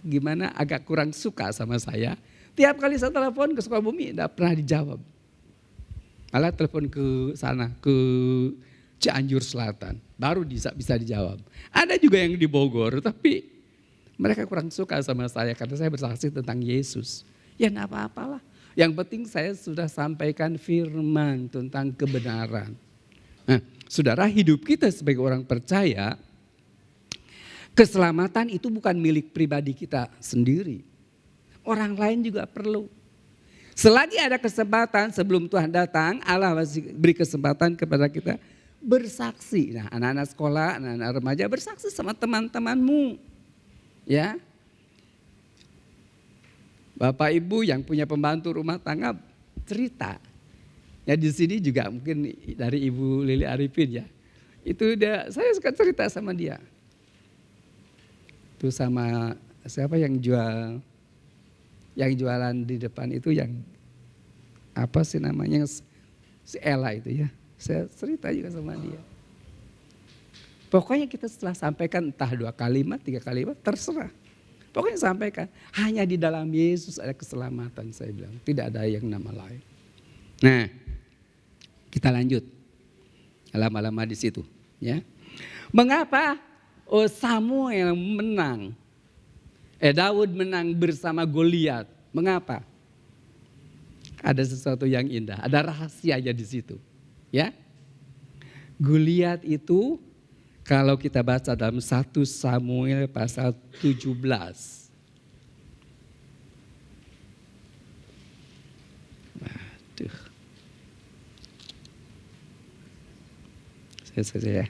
gimana agak kurang suka sama saya. Tiap kali saya telepon ke Sukabumi enggak pernah dijawab. Malah telepon ke sana, ke Cianjur Selatan. Baru bisa dijawab. Ada juga yang di Bogor, tapi mereka kurang suka sama saya karena saya bersaksi tentang Yesus. Ya enggak apa-apalah. Yang penting saya sudah sampaikan firman tentang kebenaran. Nah, saudara, hidup kita sebagai orang percaya, keselamatan itu bukan milik pribadi kita sendiri. Orang lain juga perlu. Selagi ada kesempatan sebelum Tuhan datang, Allah masih beri kesempatan kepada kita bersaksi. Nah, anak-anak sekolah, anak-anak remaja bersaksi sama teman-temanmu. Ya. Bapak Ibu yang punya pembantu rumah tangga cerita. Ya di sini juga mungkin dari Ibu Lili Arifin ya. Itu saya suka cerita sama dia. Itu sama siapa yang jualan di depan itu yang apa sih namanya si Ella itu ya. Saya cerita juga sama dia. Pokoknya kita setelah sampaikan entah 2 kalimat, 3 kalimat terserah. Pokoknya sampaikan, hanya di dalam Yesus ada keselamatan saya bilang. Tidak ada yang nama lain. Nah, kita lanjut. Lama-lama di situ. Ya. Mengapa Samuel menang? Daud menang bersama Goliat. Mengapa? Ada sesuatu yang indah, ada rahasianya di situ. Ya. Goliat itu kalau kita baca dalam 1 Samuel pasal 17. Waduh. Saya.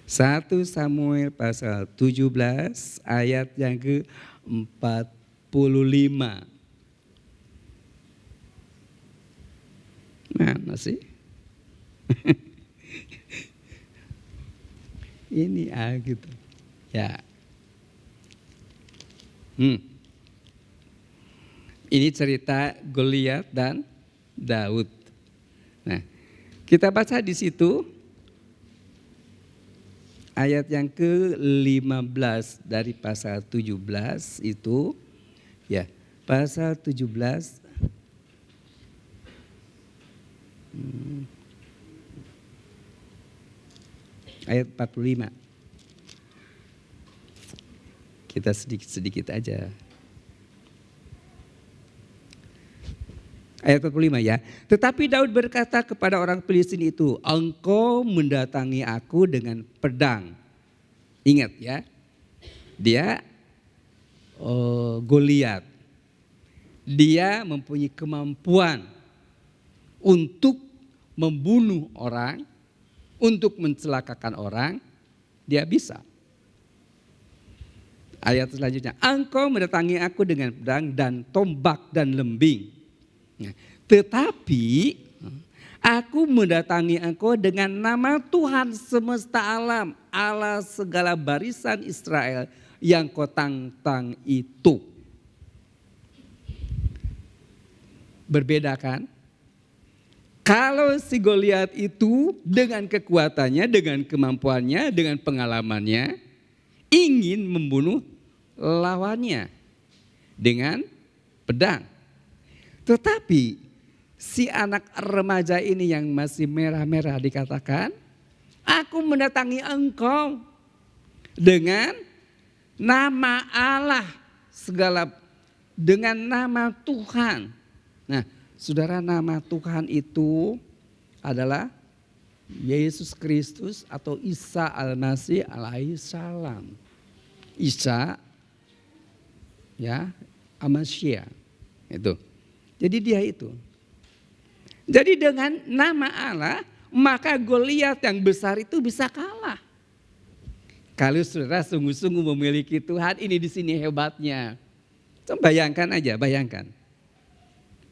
1 Samuel pasal 17 ayat yang ke-45. Mana sih? Ini gitu. Ya. Ini cerita Goliat dan Daud. Nah, kita baca di situ ayat yang ke-15 dari pasal 17 itu ya, pasal 17 ayat 45. Kita sedikit-sedikit aja. Ayat 45 ya. Tetapi Daud berkata kepada orang Filistin itu, engkau mendatangi aku dengan pedang. Ingat ya, dia Goliat. Dia mempunyai kemampuan untuk membunuh orang, untuk mencelakakan orang, dia bisa. Ayat selanjutnya, engkau mendatangi aku dengan pedang dan tombak dan lembing. Nah, tetapi aku mendatangi engkau dengan nama Tuhan semesta alam, Allah segala barisan Israel yang kau tantang itu. Berbeda kan? Kalau si Goliat itu dengan kekuatannya, dengan kemampuannya, dengan pengalamannya ingin membunuh lawannya dengan pedang. Tetapi si anak remaja ini yang masih merah-merah dikatakan, aku mendatangi engkau dengan nama Allah segala dengan nama Tuhan. Nah, saudara, nama Tuhan itu adalah Yesus Kristus atau Isa Al-Masih alaihi salam. Isa ya, Al-Masih itu. Jadi dia itu. Jadi dengan nama Allah, maka Goliat yang besar itu bisa kalah. Kalau saudara sungguh-sungguh memiliki Tuhan, ini di sini hebatnya. Coba bayangkan aja, bayangkan.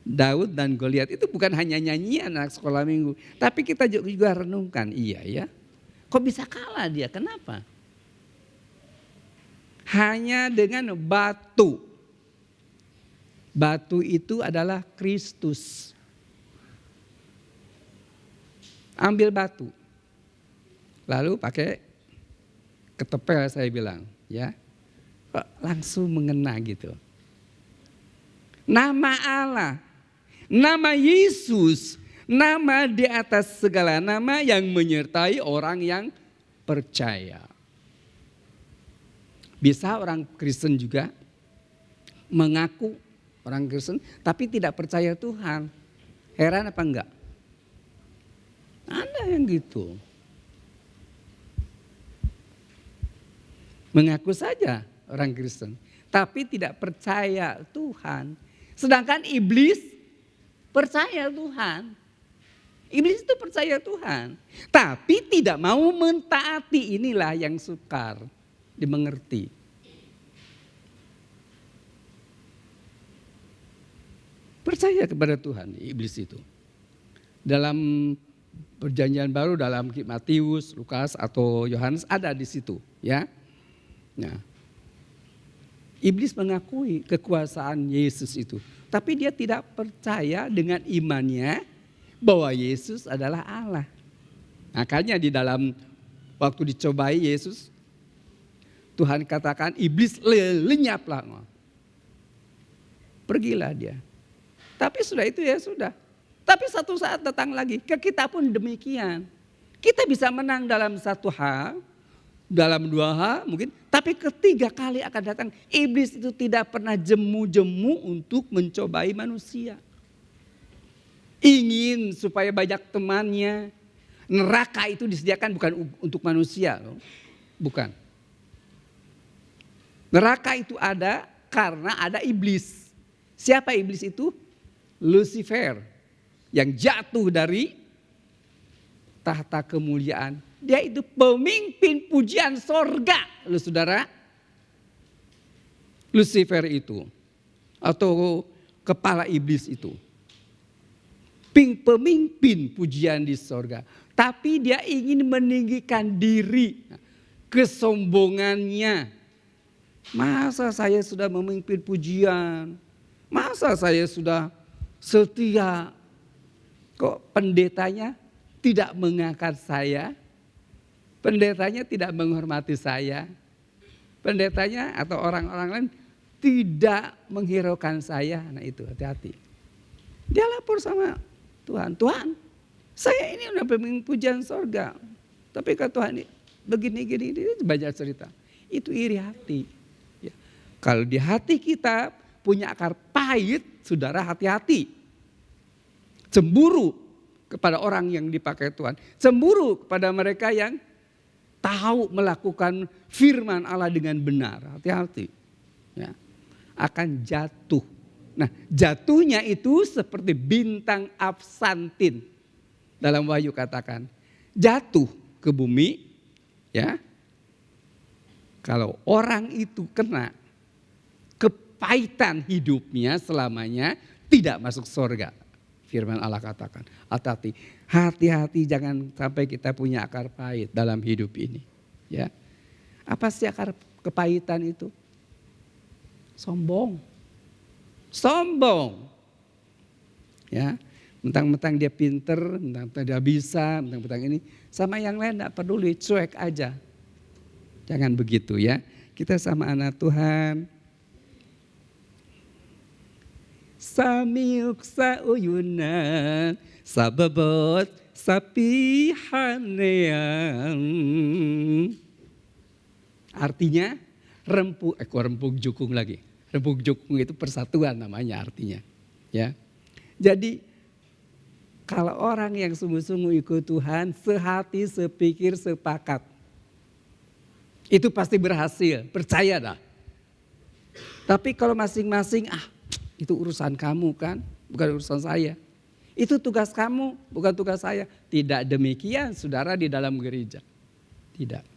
Daud dan Goliat itu bukan hanya nyanyian anak sekolah minggu. Tapi kita juga renungkan, iya ya. Kok bisa kalah dia, kenapa? Hanya dengan batu. Batu itu adalah Kristus. Ambil batu. Lalu pakai ketepel saya bilang, ya. Kok langsung mengena gitu. Nama Allah, nama Yesus, nama di atas segala nama yang menyertai orang yang percaya. Bisa orang Kristen juga mengaku orang Kristen tapi tidak percaya Tuhan. Heran apa enggak? Ada yang gitu. Mengaku saja orang Kristen tapi tidak percaya Tuhan. Sedangkan iblis percaya Tuhan. Iblis itu percaya Tuhan. Tapi tidak mau mentaati, inilah yang sukar dimengerti. Percaya kepada Tuhan, iblis itu. Dalam perjanjian baru, dalam Matius, Lukas atau Yohanes ada di situ. Ya. Nah, iblis mengakui kekuasaan Yesus itu. Tapi dia tidak percaya dengan imannya bahwa Yesus adalah Allah. Makanya di dalam waktu dicobai Yesus, Tuhan katakan iblis lenyaplah. Pergilah dia. Tapi sudah itu ya sudah. Tapi satu saat datang lagi, ke kita pun demikian. Kita bisa menang dalam satu hal, dalam dua hal mungkin, tapi ketiga kali akan datang. Iblis itu tidak pernah jemu-jemu untuk mencobai manusia. Ingin supaya banyak temannya. Neraka itu disediakan bukan untuk manusia loh. Bukan. Neraka itu ada karena ada iblis. Siapa iblis itu? Lucifer. Yang jatuh dari tahta kemuliaan. Dia itu pemimpin pujian sorga, loh saudara. Lucifer itu, atau kepala iblis itu. Pemimpin pujian di sorga. Tapi dia ingin meninggikan diri. Kesombongannya. Masa saya sudah memimpin pujian? Masa saya sudah setia? Kok pendetanya tidak mengangkat saya? Pendetanya tidak menghormati saya. Pendetanya atau orang-orang lain tidak menghiraukan saya. Nah itu hati-hati. Dia lapor sama Tuhan. Tuhan, saya ini udah pemimpin pujian sorga. Tapi kata Tuhan ini begini-gini banyak cerita. Itu iri hati. Ya. Kalau di hati kita punya akar pahit, saudara hati-hati. Cemburu kepada orang yang dipakai Tuhan. Cemburu kepada mereka yang tahu melakukan firman Allah dengan benar. Hati-hati. Ya. Akan jatuh. Nah, jatuhnya itu seperti bintang absantin. Dalam Wahyu katakan, jatuh ke bumi, ya. Kalau orang itu kena kepahitan hidupnya selamanya tidak masuk surga. Firman Allah katakan, hati-hati, hati-hati jangan sampai kita punya akar pahit dalam hidup ini. Ya, apa sih akar kepahitan itu? Sombong. Sombong. Ya, mentang-mentang dia pinter, mentang-mentang dia bisa, mentang-mentang ini. Sama yang lain gak peduli, cuek aja. Jangan begitu ya. Kita sama anak Tuhan. Samiuk sauyunan, sababot sapihanean. Artinya rempuk jukung lagi. Rembuk jukung itu persatuan namanya artinya. Ya. Jadi kalau orang yang sungguh-sungguh ikut Tuhan, sehati, sepikir, sepakat, itu pasti berhasil, percaya dah. Tapi kalau masing-masing, itu urusan kamu kan, bukan urusan saya. Itu tugas kamu, bukan tugas saya. Tidak demikian saudara di dalam gereja. Tidak.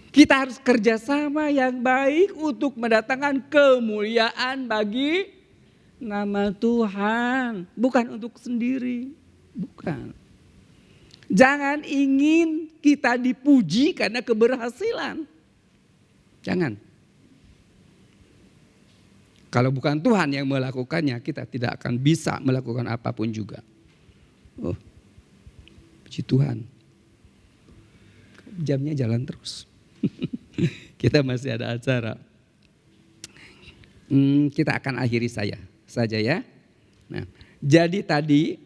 Kita harus kerjasama yang baik untuk mendatangkan kemuliaan bagi nama Tuhan. Bukan untuk sendiri, bukan. Jangan ingin kita dipuji karena keberhasilan. Jangan. Kalau bukan Tuhan yang melakukannya, kita tidak akan bisa melakukan apapun juga. Oh, puji Tuhan. Jamnya jalan terus. Kita masih ada acara. Kita akan akhiri saja ya. Nah, jadi tadi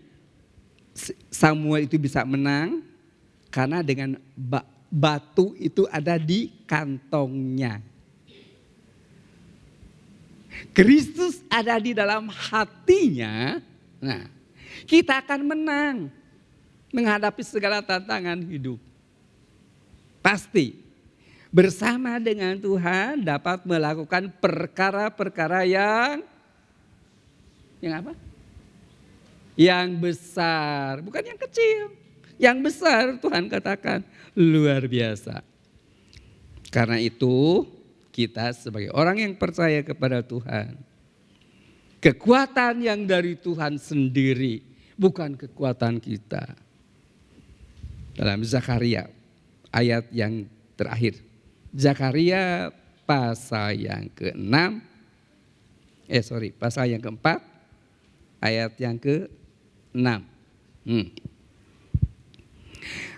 Samuel itu bisa menang karena dengan batu itu ada di kantongnya. Kristus ada di dalam hatinya. Nah, kita akan menang menghadapi segala tantangan hidup. Pasti bersama dengan Tuhan dapat melakukan perkara-perkara yang apa? Yang besar, bukan yang kecil. Yang besar Tuhan katakan luar biasa. Karena itu kita sebagai orang yang percaya kepada Tuhan, kekuatan yang dari Tuhan sendiri, bukan kekuatan kita. Dalam Zakaria ayat yang terakhir. Zakaria pasal yang ke-6, pasal yang ke-4, ayat yang ke-6.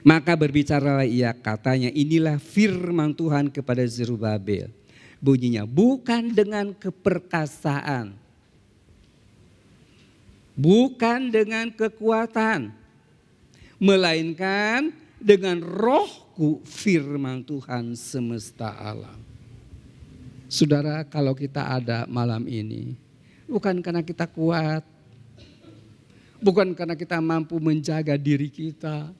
Maka berbicaralah ia, katanya, inilah firman Tuhan kepada Zerubabel. Bunyinya, bukan dengan keperkasaan, bukan dengan kekuatan, melainkan dengan rohku, firman Tuhan semesta alam. Saudara, kalau kita ada malam ini, bukan karena kita kuat, bukan karena kita mampu menjaga diri kita.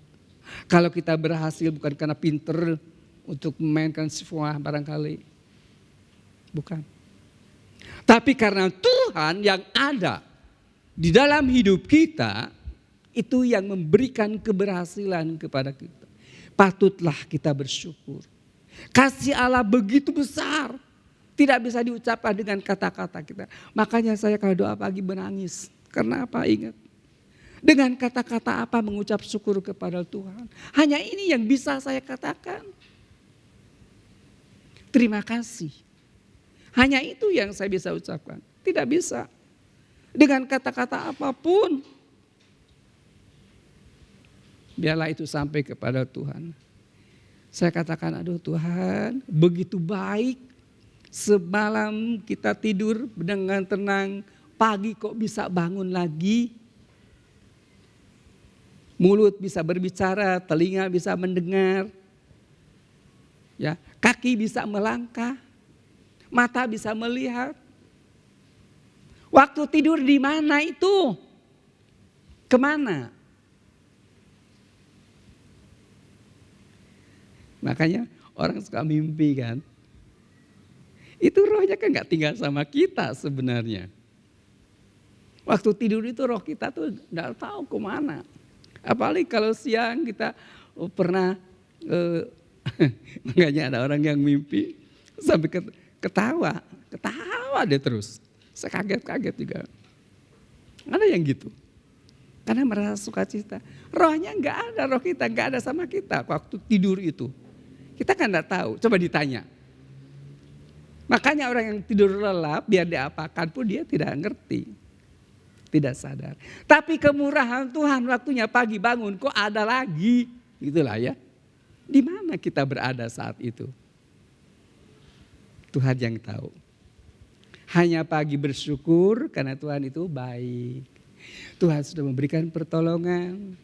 Kalau kita berhasil bukan karena pinter untuk memainkan semua barangkali. Bukan. Tapi karena Tuhan yang ada di dalam hidup kita, itu yang memberikan keberhasilan kepada kita. Patutlah kita bersyukur. Kasih Allah begitu besar. Tidak bisa diucapkan dengan kata-kata kita. Makanya saya kalau doa pagi menangis. Karena apa? Ingat. Dengan kata-kata apa mengucap syukur kepada Tuhan. Hanya ini yang bisa saya katakan. Terima kasih. Hanya itu yang saya bisa ucapkan. Tidak bisa. Dengan kata-kata apapun. Biarlah itu sampai kepada Tuhan. Saya katakan, aduh Tuhan, begitu baik. Semalam kita tidur dengan tenang. Pagi kok bisa bangun lagi. Mulut bisa berbicara, telinga bisa mendengar. Ya, kaki bisa melangkah. Mata bisa melihat. Waktu tidur di mana itu? Kemana? Makanya orang suka mimpi kan. Itu rohnya kan gak tinggal sama kita sebenarnya. Waktu tidur itu roh kita tuh gak tahu kemana. Apalagi kalau siang kita pernah, makanya ada orang yang mimpi sampai ketawa dia terus. Saya kaget-kaget juga. Ada yang gitu. Karena merasa sukacita. Rohnya gak ada, roh kita gak ada sama kita waktu tidur itu. Kita kan gak tahu, coba ditanya. Makanya orang yang tidur lelap biar diapakan pun dia tidak ngerti. Tidak sadar. Tapi kemurahan Tuhan waktunya pagi bangun kok ada lagi. Itulah ya. Di mana kita berada saat itu? Tuhan yang tahu. Hanya pagi bersyukur karena Tuhan itu baik. Tuhan sudah memberikan pertolongan.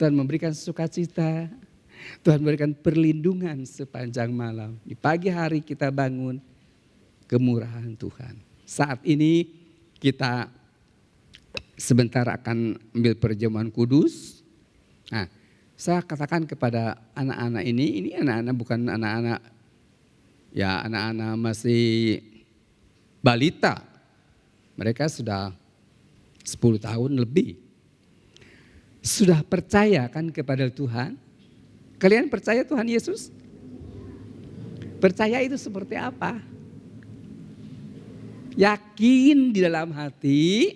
Tuhan memberikan sukacita. Tuhan memberikan perlindungan sepanjang malam. Di pagi hari kita bangun. kemurahan Tuhan. Saat ini kita sebentar akan ambil perjamuan kudus. Nah, saya katakan kepada anak-anak ini anak-anak bukan anak-anak, ya anak-anak masih balita. Mereka sudah 10 tahun lebih. Sudah percaya kan kepada Tuhan? Kalian percaya Tuhan Yesus? Percaya itu seperti apa? Yakin di dalam hati,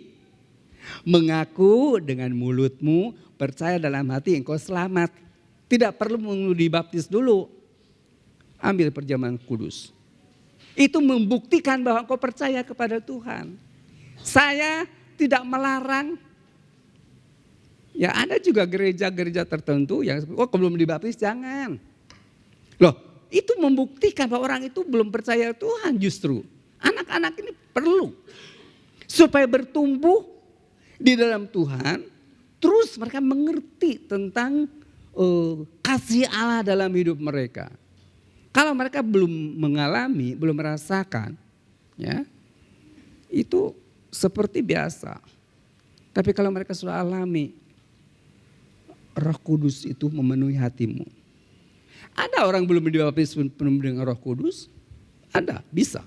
mengaku dengan mulutmu, percaya dalam hati engkau selamat. Tidak perlu dibaptis dulu. Ambil perjamuan kudus. Itu membuktikan bahwa engkau percaya kepada Tuhan. Saya tidak melarang. Ya ada juga gereja-gereja tertentu yang belum dibaptis jangan. Loh itu membuktikan bahwa orang itu belum percaya Tuhan justru. Anak-anak ini perlu. Supaya bertumbuh di dalam Tuhan. Terus mereka mengerti tentang kasih Allah dalam hidup mereka. Kalau mereka belum mengalami, belum merasakan, ya itu seperti biasa. Tapi kalau mereka sudah alami, Roh Kudus itu memenuhi hatimu. Ada orang belum dibaptis penuh dengan Roh Kudus? Ada, bisa.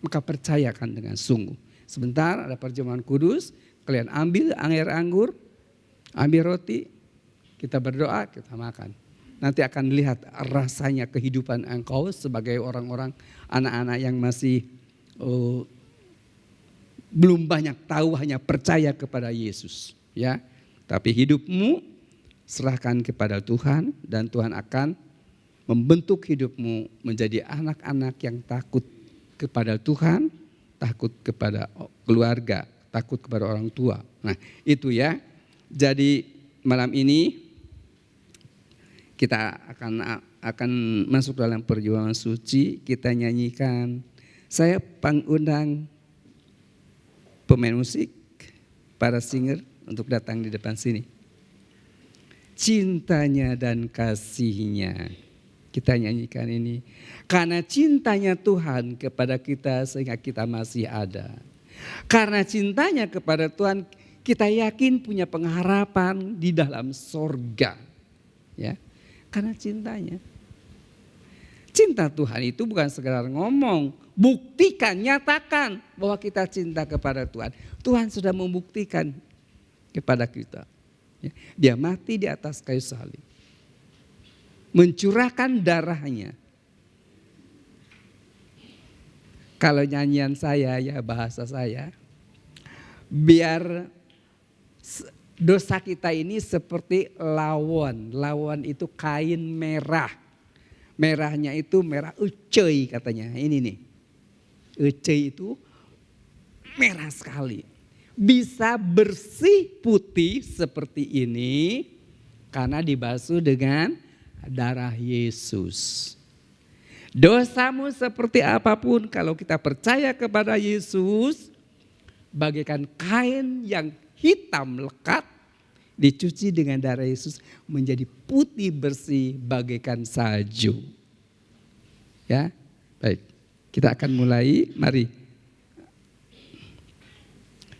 Maka percayakan dengan sungguh. Sebentar ada perjamuan kudus, kalian ambil air anggur, ambil roti, kita berdoa, kita makan. Nanti akan lihat rasanya kehidupan engkau sebagai orang-orang anak-anak yang masih belum banyak tahu, hanya percaya kepada Yesus. Ya, tapi hidupmu serahkan kepada Tuhan dan Tuhan akan membentuk hidupmu menjadi anak-anak yang takut kepada Tuhan, takut kepada keluarga, takut kepada orang tua. Nah itu ya. Jadi malam ini kita akan masuk dalam perjuangan suci. Kita nyanyikan. Saya pengundang pemain musik, para singer untuk datang di depan sini. Cintanya dan kasihnya. Kita nyanyikan ini. Karena cintanya Tuhan kepada kita sehingga kita masih ada. Karena cintanya kepada Tuhan kita yakin punya pengharapan di dalam sorga. Ya, karena cintanya. Cinta Tuhan itu bukan sekedar ngomong. Buktikan, nyatakan bahwa kita cinta kepada Tuhan. Tuhan sudah membuktikan kepada kita. Ya, dia mati di atas kayu salib. Mencurahkan darahnya. Kalau nyanyian saya ya bahasa saya. Biar dosa kita ini seperti lawon. Lawon itu kain merah. Merahnya itu merah ucei katanya. Ini nih. Ucei itu merah sekali. Bisa bersih putih seperti ini. Karena dibasuh dengan darah Yesus. Dosamu seperti apapun kalau kita percaya kepada Yesus. Bagaikan kain yang hitam lekat. Dicuci dengan darah Yesus menjadi putih bersih bagaikan salju. Ya, baik. Kita akan mulai, mari.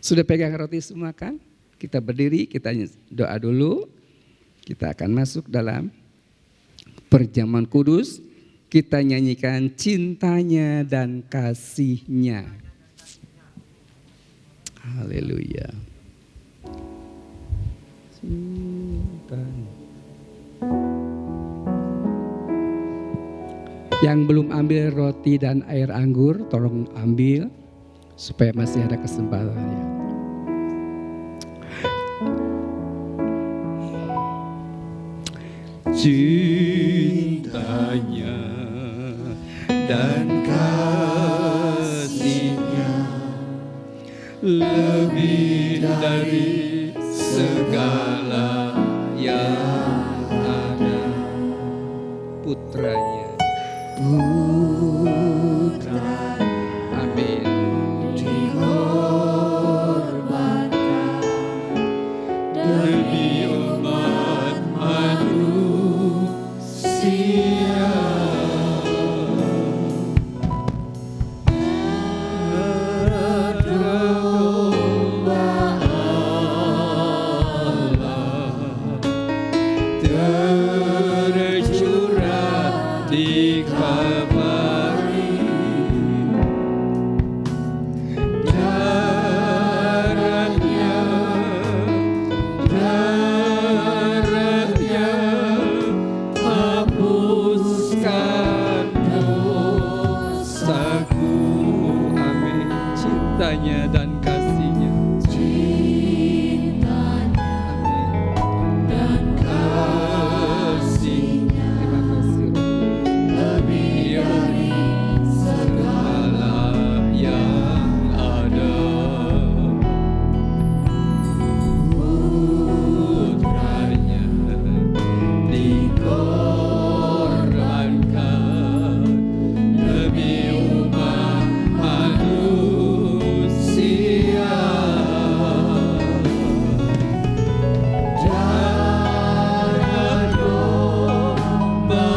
Sudah pegang roti semua kan? Kita berdiri, kita doa dulu. Kita akan masuk dalam perjamuan kudus. Kita nyanyikan cintanya dan kasihnya. Haleluya. Yang belum ambil roti dan air anggur, tolong ambil supaya masih ada kesempatannya. Cintanya dan kasihnya lebih dari segala yang ada. Putranya. Putra. Amin. Dikorbankan demi umat manusia. cintanya dan kasihnya. Terima kasih lebih dari segala yang ada. Putranya dikorbankan demi umat manusia. Darah domba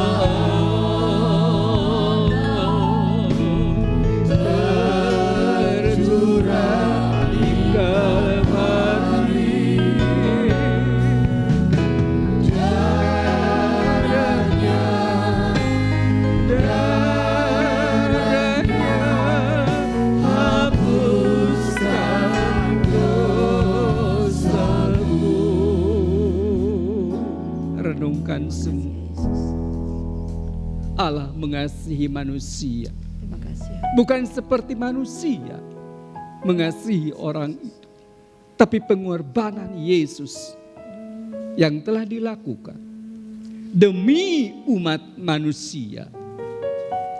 tercurah di Kalvari. Darahnya hapuskan dosaku. Renungkan semua. Allah mengasihi manusia, Terima kasih. bukan seperti manusia mengasihi orang itu, tapi pengorbanan Yesus yang telah dilakukan demi umat manusia.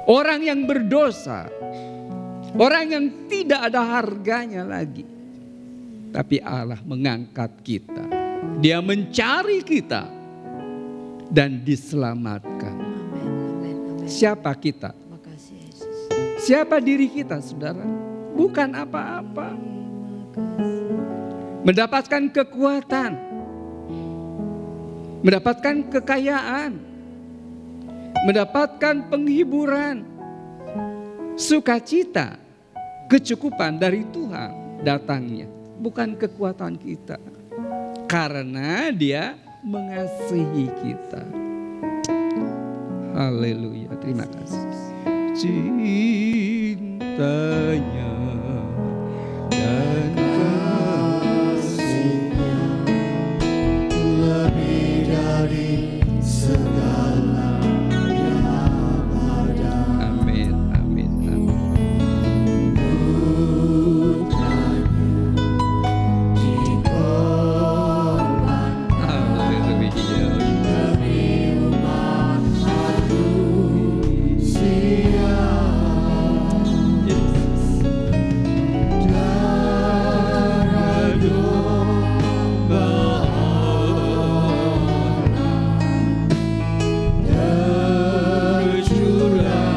Orang yang berdosa, orang yang tidak ada harganya lagi. Tapi Allah mengangkat kita. Dia mencari kita dan diselamatkan. Amin, amin, amin. Siapa kita? Terima kasih Yesus. Siapa diri kita, saudara? Bukan apa-apa. Mendapatkan kekuatan, mendapatkan kekayaan, mendapatkan penghiburan, sukacita, kecukupan dari Tuhan datangnya. Bukan kekuatan kita. Karena Dia mengasihi kita. Haleluya, terima kasih. Cintanya dan kasihnya lebih dari segala yang ada. Amin, amin, amin. Haleluya. Yesus. Darah domba tercurah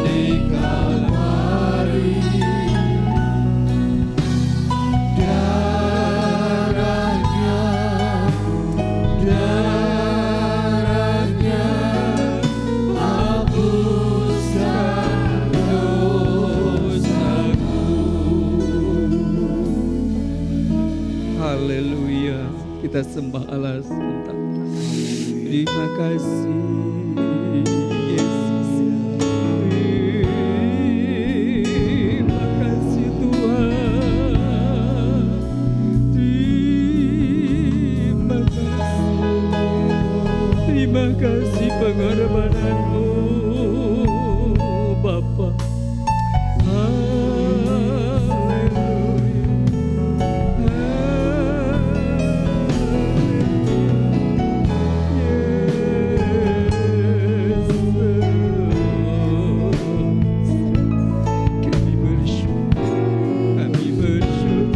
di Kalvari. Darahnya hapuskan dosaku. Haleluya, kita sembah Allah sebentar. Terima kasih Yesus. Terima kasih Tuhan. Terima kasih pengorbanan-Mu Bapa. Kami bersyukur.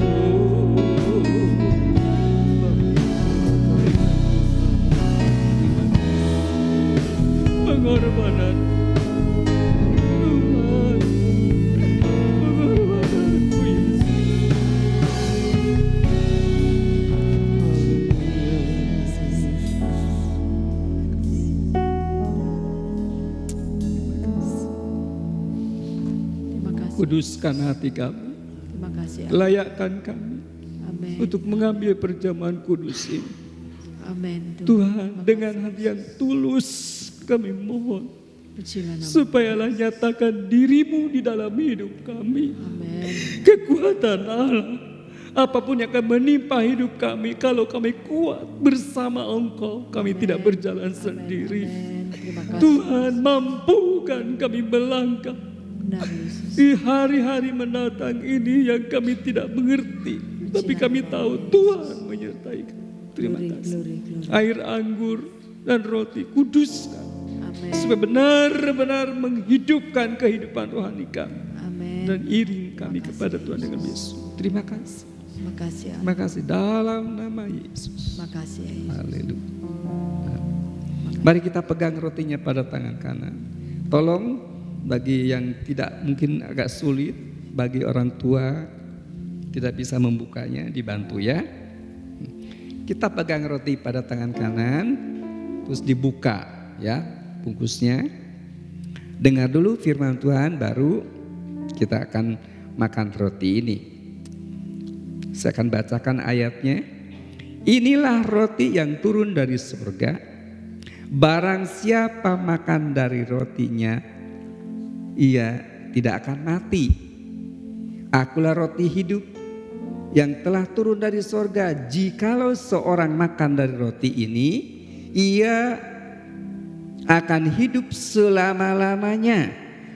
Pengorbanan Tuhan, pengorbanan-Mu Terima kasih. Kuduskan hati kami, Terima kasih. layakkan kami Amin. untuk mengambil perjamuan kudus ini. Amin. Tuhan, dengan hati yang tulus kami mohon, Pujilah nama. supayalah nyatakan diri-Mu di dalam hidup kami. Amin. Kekuatan Allah, apapun yang akan menimpa hidup kami, kalau kami kuat bersama Engkau, kami tidak berjalan sendiri. Amin. Terima kasih. Tuhan, mampukan kami melangkah Benar, Yesus. Di hari-hari mendatang ini yang kami tidak mengerti, tapi kami tahu Tuhan menyertai kami. Terima Glory, kasih. glory, glory. Air anggur dan roti kuduskan Amin. supaya benar-benar menghidupkan kehidupan rohani kami Amin. dan iring kami kepada Tuhan dengan Yesus. Terima kasih. Makasih, Allah. Terima kasih dalam nama Yesus. Makasih, ya Yesus. Haleluya. Mari kita pegang rotinya pada tangan kanan. Tolong bagi yang tidak mungkin agak sulit, bagi orang tua tidak bisa membukanya, dibantu ya. Kita pegang roti pada tangan kanan, terus dibuka ya bungkusnya. Dengar dulu firman Tuhan, baru kita akan makan roti ini. Saya akan bacakan ayatnya. Inilah roti yang turun dari surga. Barang siapa makan dari rotinya, ia tidak akan mati. Akulah roti hidup yang telah turun dari sorga. Jikalau seorang makan dari roti ini, ia akan hidup selama-lamanya.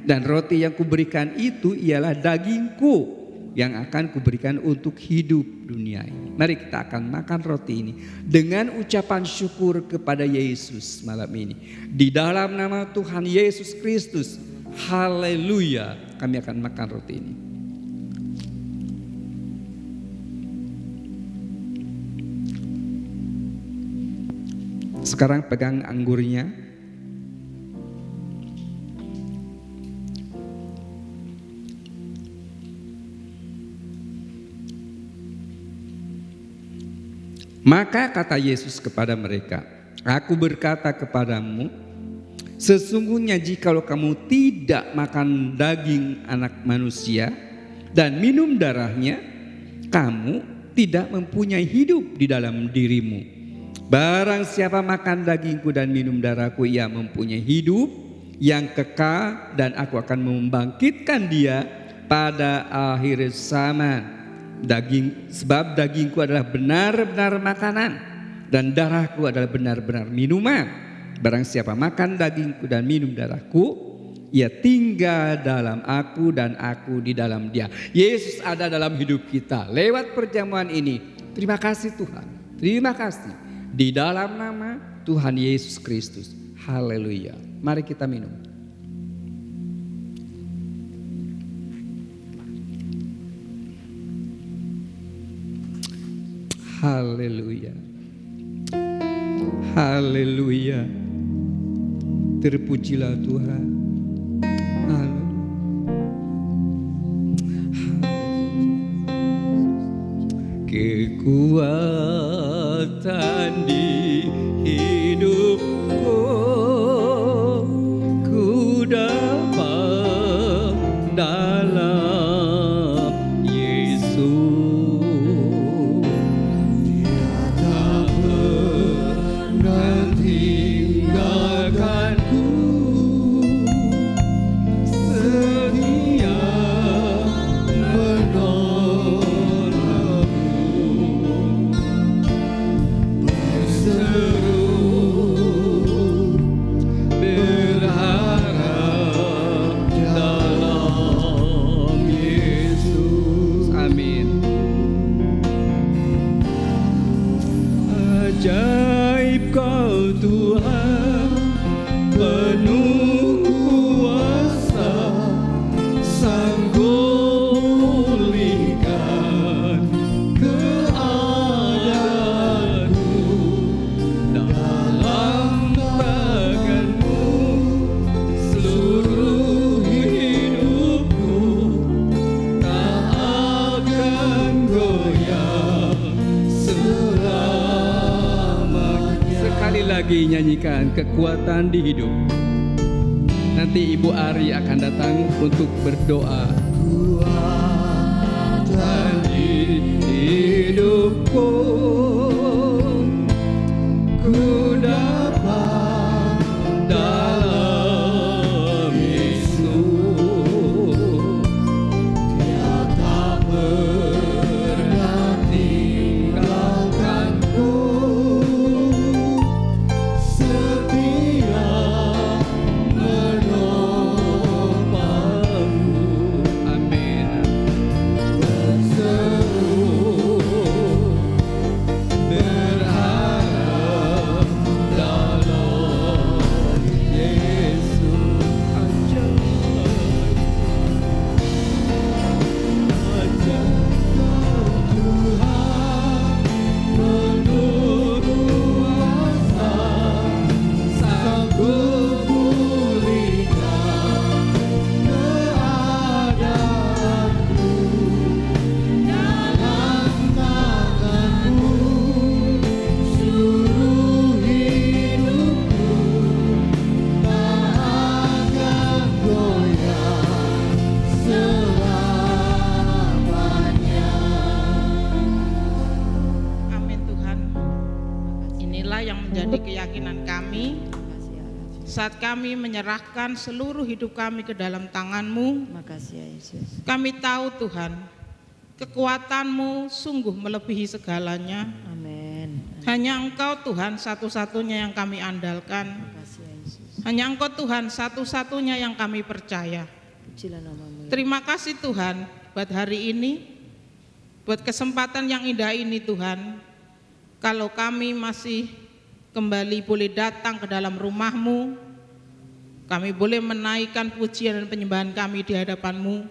Dan roti yang kuberikan itu ialah dagingku yang akan kuberikan untuk hidup dunia ini. Mari kita akan makan roti ini dengan ucapan syukur kepada Yesus malam ini. Di dalam nama Tuhan Yesus Kristus, haleluya, kami akan makan roti ini. Sekarang pegang anggurnya. Maka kata Yesus kepada mereka, aku berkata kepadamu, sesungguhnya jikalau kamu tidak makan daging anak manusia dan minum darahnya, kamu tidak mempunyai hidup di dalam dirimu. Barang siapa makan dagingku dan minum darahku, ia mempunyai hidup yang kekal, dan aku akan membangkitkan dia pada akhir zaman. Sebab dagingku adalah benar-benar makanan dan darahku adalah benar-benar minuman. Barang siapa makan dagingku dan minum darahku, ia tinggal dalam aku dan aku di dalam dia. Yesus ada dalam hidup kita lewat perjamuan ini. Terima kasih Tuhan. Terima kasih. Di dalam nama Tuhan Yesus Kristus. Haleluya. Mari kita minum. Haleluya. Haleluya. Terpujilah Tuhan. Kekuatan di hidupku, ku dapat dalam Yesus. Ajaib kau Tuhan, penuh kuasa, sanggup pulihkan keadaanku. Dalam tangan-Mu seluruh hidupku tak akan goyah. Sekali lagi nyanyikan kekuatan di hidup. Nanti Ibu Ari akan datang untuk berdoa. Kekuatan di hidupku, ku dapat dalam Yesus. Dia tak pernah tinggalkanku. Setia menolongku. kami, Makasih ya Allah. saat kami menyerahkan seluruh hidup kami ke dalam tangan-Mu. Makasih ya Yesus. Kami tahu Tuhan, kekuatan-Mu sungguh melebihi segalanya. Amin. Hanya Engkau Tuhan satu-satunya yang kami andalkan. Makasih ya Yesus. Hanya Engkau Tuhan satu-satunya yang kami percaya. Pujilah nama-Mu. Terima kasih Tuhan buat hari ini, buat kesempatan yang indah ini Tuhan. Kalau kami masih kembali boleh datang ke dalam rumah-Mu, kami boleh menaikkan pujian dan penyembahan kami di hadapan-Mu.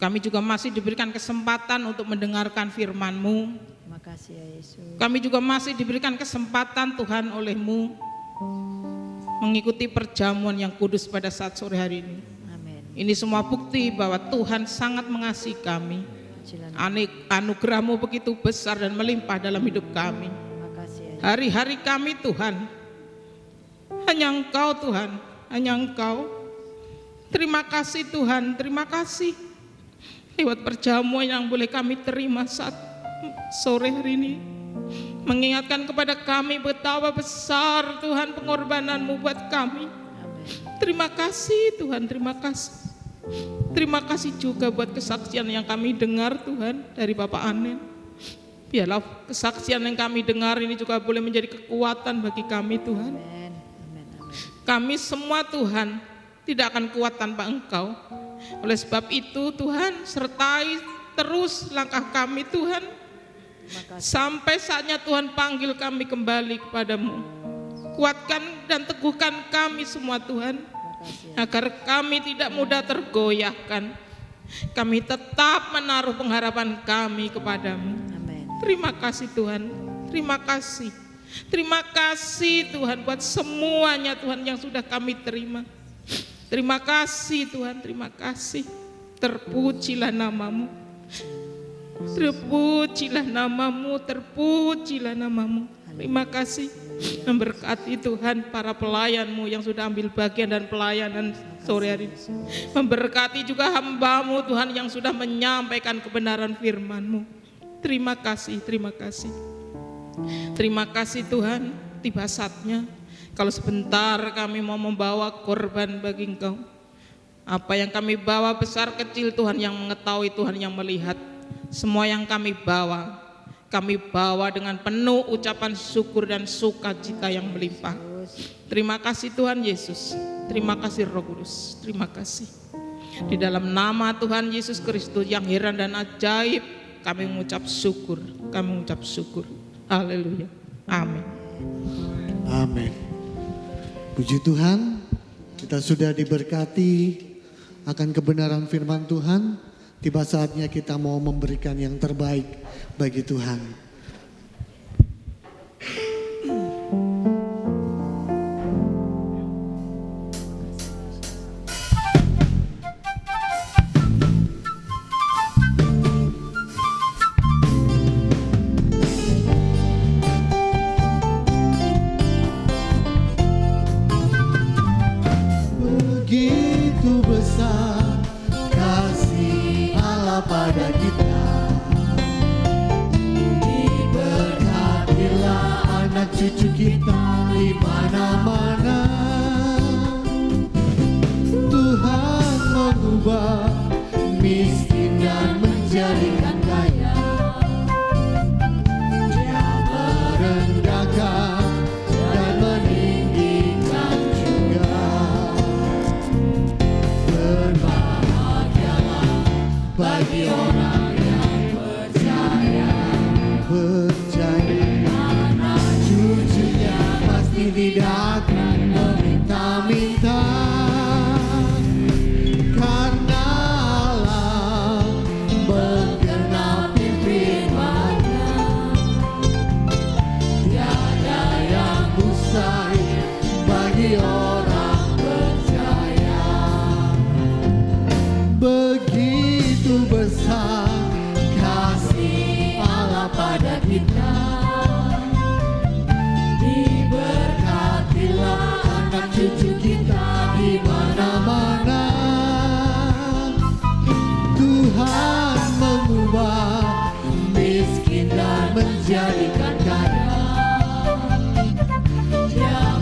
Kami juga masih diberikan kesempatan untuk mendengarkan firman-Mu. Makasih ya Yesus. Kami juga masih diberikan kesempatan Tuhan oleh-Mu mengikuti perjamuan yang kudus pada saat sore hari ini. Amin. Ini semua bukti bahwa Tuhan sangat mengasihi kami. Pujilah nama. Anugerah-Mu begitu besar dan melimpah dalam hidup kami. Makasih ya Yesus. Hari-hari kami Tuhan, hanya Engkau Tuhan, hanya Engkau. Terima kasih Tuhan, terima kasih lewat perjamuan yang boleh kami terima saat sore hari ini, mengingatkan kepada kami betapa besar Tuhan pengorbanan-Mu buat kami. Amin. Terima kasih Tuhan, terima kasih. Terima kasih juga buat kesaksian yang kami dengar Tuhan dari Bapak Anen. Biarlah kesaksian yang kami dengar ini juga boleh menjadi kekuatan bagi kami Tuhan. Amin. Amin. Amin. Kami semua Tuhan tidak akan kuat tanpa Engkau. Oleh sebab itu Tuhan, sertai terus langkah kami Tuhan, Makasih. sampai saatnya Tuhan panggil kami kembali kepadamu. Kuatkan dan teguhkan kami semua Tuhan, Makasih ya. agar kami tidak mudah tergoyahkan. Kami tetap menaruh pengharapan kami kepadamu. Amin. Terima kasih Tuhan, terima kasih. Terima kasih Tuhan buat semuanya Tuhan yang sudah kami terima. Terima kasih Tuhan, terima kasih. Terpujilah nama-Mu. Terpujilah nama-Mu, terpujilah nama-Mu. Terima kasih. Memberkati Tuhan para pelayan-Mu yang sudah ambil bagian dan pelayanan sore hari ini. Memberkati juga hamba-Mu Tuhan yang sudah menyampaikan kebenaran firman-Mu. Terima kasih, terima kasih. Terima kasih Tuhan, tiba saatnya kalau sebentar kami mau membawa korban bagi Engkau. Apa yang kami bawa besar kecil Tuhan yang mengetahui, Tuhan yang melihat. Semua yang kami bawa dengan penuh ucapan syukur dan sukacita yang melimpah. Terima kasih Tuhan Yesus. Terima kasih Roh Kudus. Terima kasih. Di dalam nama Tuhan Yesus Kristus yang heran dan ajaib, kami mengucap syukur. Kami mengucap syukur. Haleluya. Amin. Amin. Puji Tuhan, kita sudah diberkati akan kebenaran firman Tuhan. Tiba saatnya kita mau memberikan yang terbaik bagi Tuhan. Begitu besar kasih Allah pada kita, diberkatilah anak cucu kita di mana-mana. Tuhan mengubah miskin dan menjadikan kaya. Dia merendahkan dan meninggikan juga. Berbahagialah bagi orang yang percaya. Anak cucunya pasti tidak akan meminta-minta. Karena Allah menggenapi firman-Nya. Tiada yang mustahil bagi orang percaya. Begitu besar kasih Allah pada kita, diberkatilah anak cucu kita di mana-mana. Tuhan mengubah miskin dan menjadikan kaya. Dia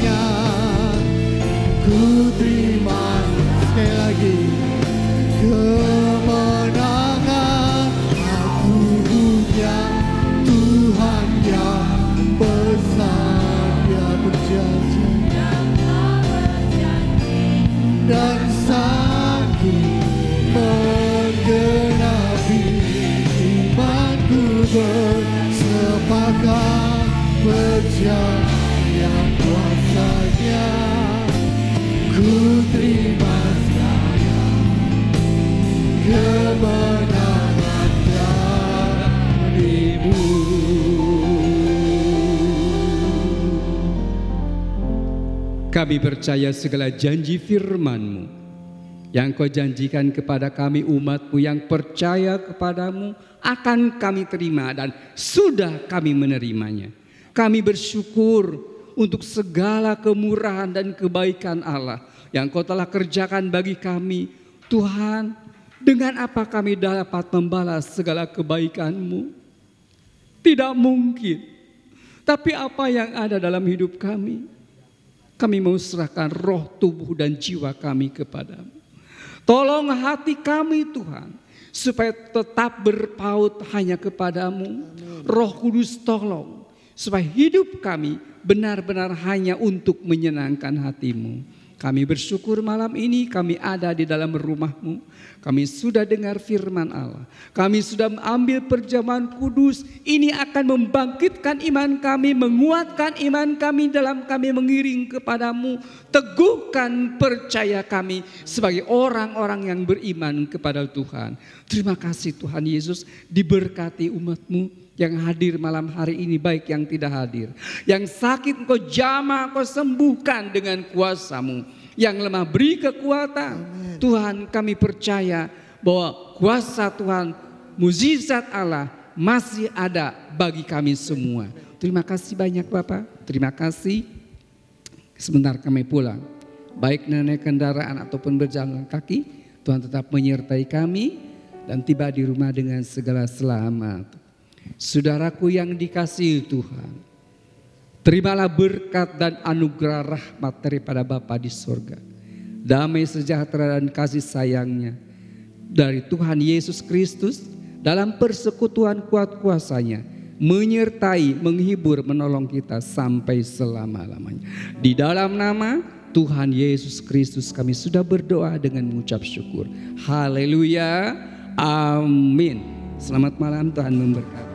kuasanya. Ku terima sekali lagi kemenangan. Aku punya Tuhan yang besar, Dia berjanji dan sanggup menggenapi. Imanku bersepakat percaya kuasanya. Ku terima kemenangan darimu. Kami percaya segala janji firman-Mu yang Kau janjikan kepada kami umat-Mu yang percaya kepadamu akan kami terima dan sudah kami menerimanya. Kami bersyukur untuk segala kemurahan dan kebaikan Allah yang Kau telah kerjakan bagi kami. Tuhan, dengan apa kami dapat membalas segala kebaikan-Mu? Tidak mungkin. Tapi apa yang ada dalam hidup kami, kami mau serahkan roh, tubuh, dan jiwa kami kepadamu. Tolong hati kami Tuhan, supaya tetap berpaut hanya kepadamu. Roh Kudus tolong, supaya hidup kami benar-benar hanya untuk menyenangkan hati-Mu. Kami bersyukur malam ini kami ada di dalam rumah-Mu. Kami sudah dengar firman Allah. Kami sudah mengambil perjamuan kudus. Ini akan membangkitkan iman kami, menguatkan iman kami dalam kami mengiring kepadamu. Teguhkan percaya kami sebagai orang-orang yang beriman kepada Tuhan. Terima kasih Tuhan Yesus, diberkati umat-Mu yang hadir malam hari ini, baik yang tidak hadir. Yang sakit Engkau jamah, Engkau sembuhkan dengan kuasa-Mu. Yang lemah beri kekuatan. Amen. Tuhan, kami percaya bahwa kuasa Tuhan, mukjizat Allah masih ada bagi kami semua. Terima kasih banyak Bapak. Terima kasih. Sebentar kami pulang, baik naik kendaraan ataupun berjalan kaki, Tuhan tetap menyertai kami dan tiba di rumah dengan segala selamat. Saudaraku yang dikasihi Tuhan, terimalah berkat dan anugerah rahmat daripada Bapa di surga. Damai sejahtera dan kasih sayangnya dari Tuhan Yesus Kristus dalam persekutuan kuat kuasanya menyertai, menghibur, menolong kita sampai selama-lamanya. Di dalam nama Tuhan Yesus Kristus kami sudah berdoa dengan mengucap syukur. Haleluya. Amin. Selamat malam, Tuhan memberkati.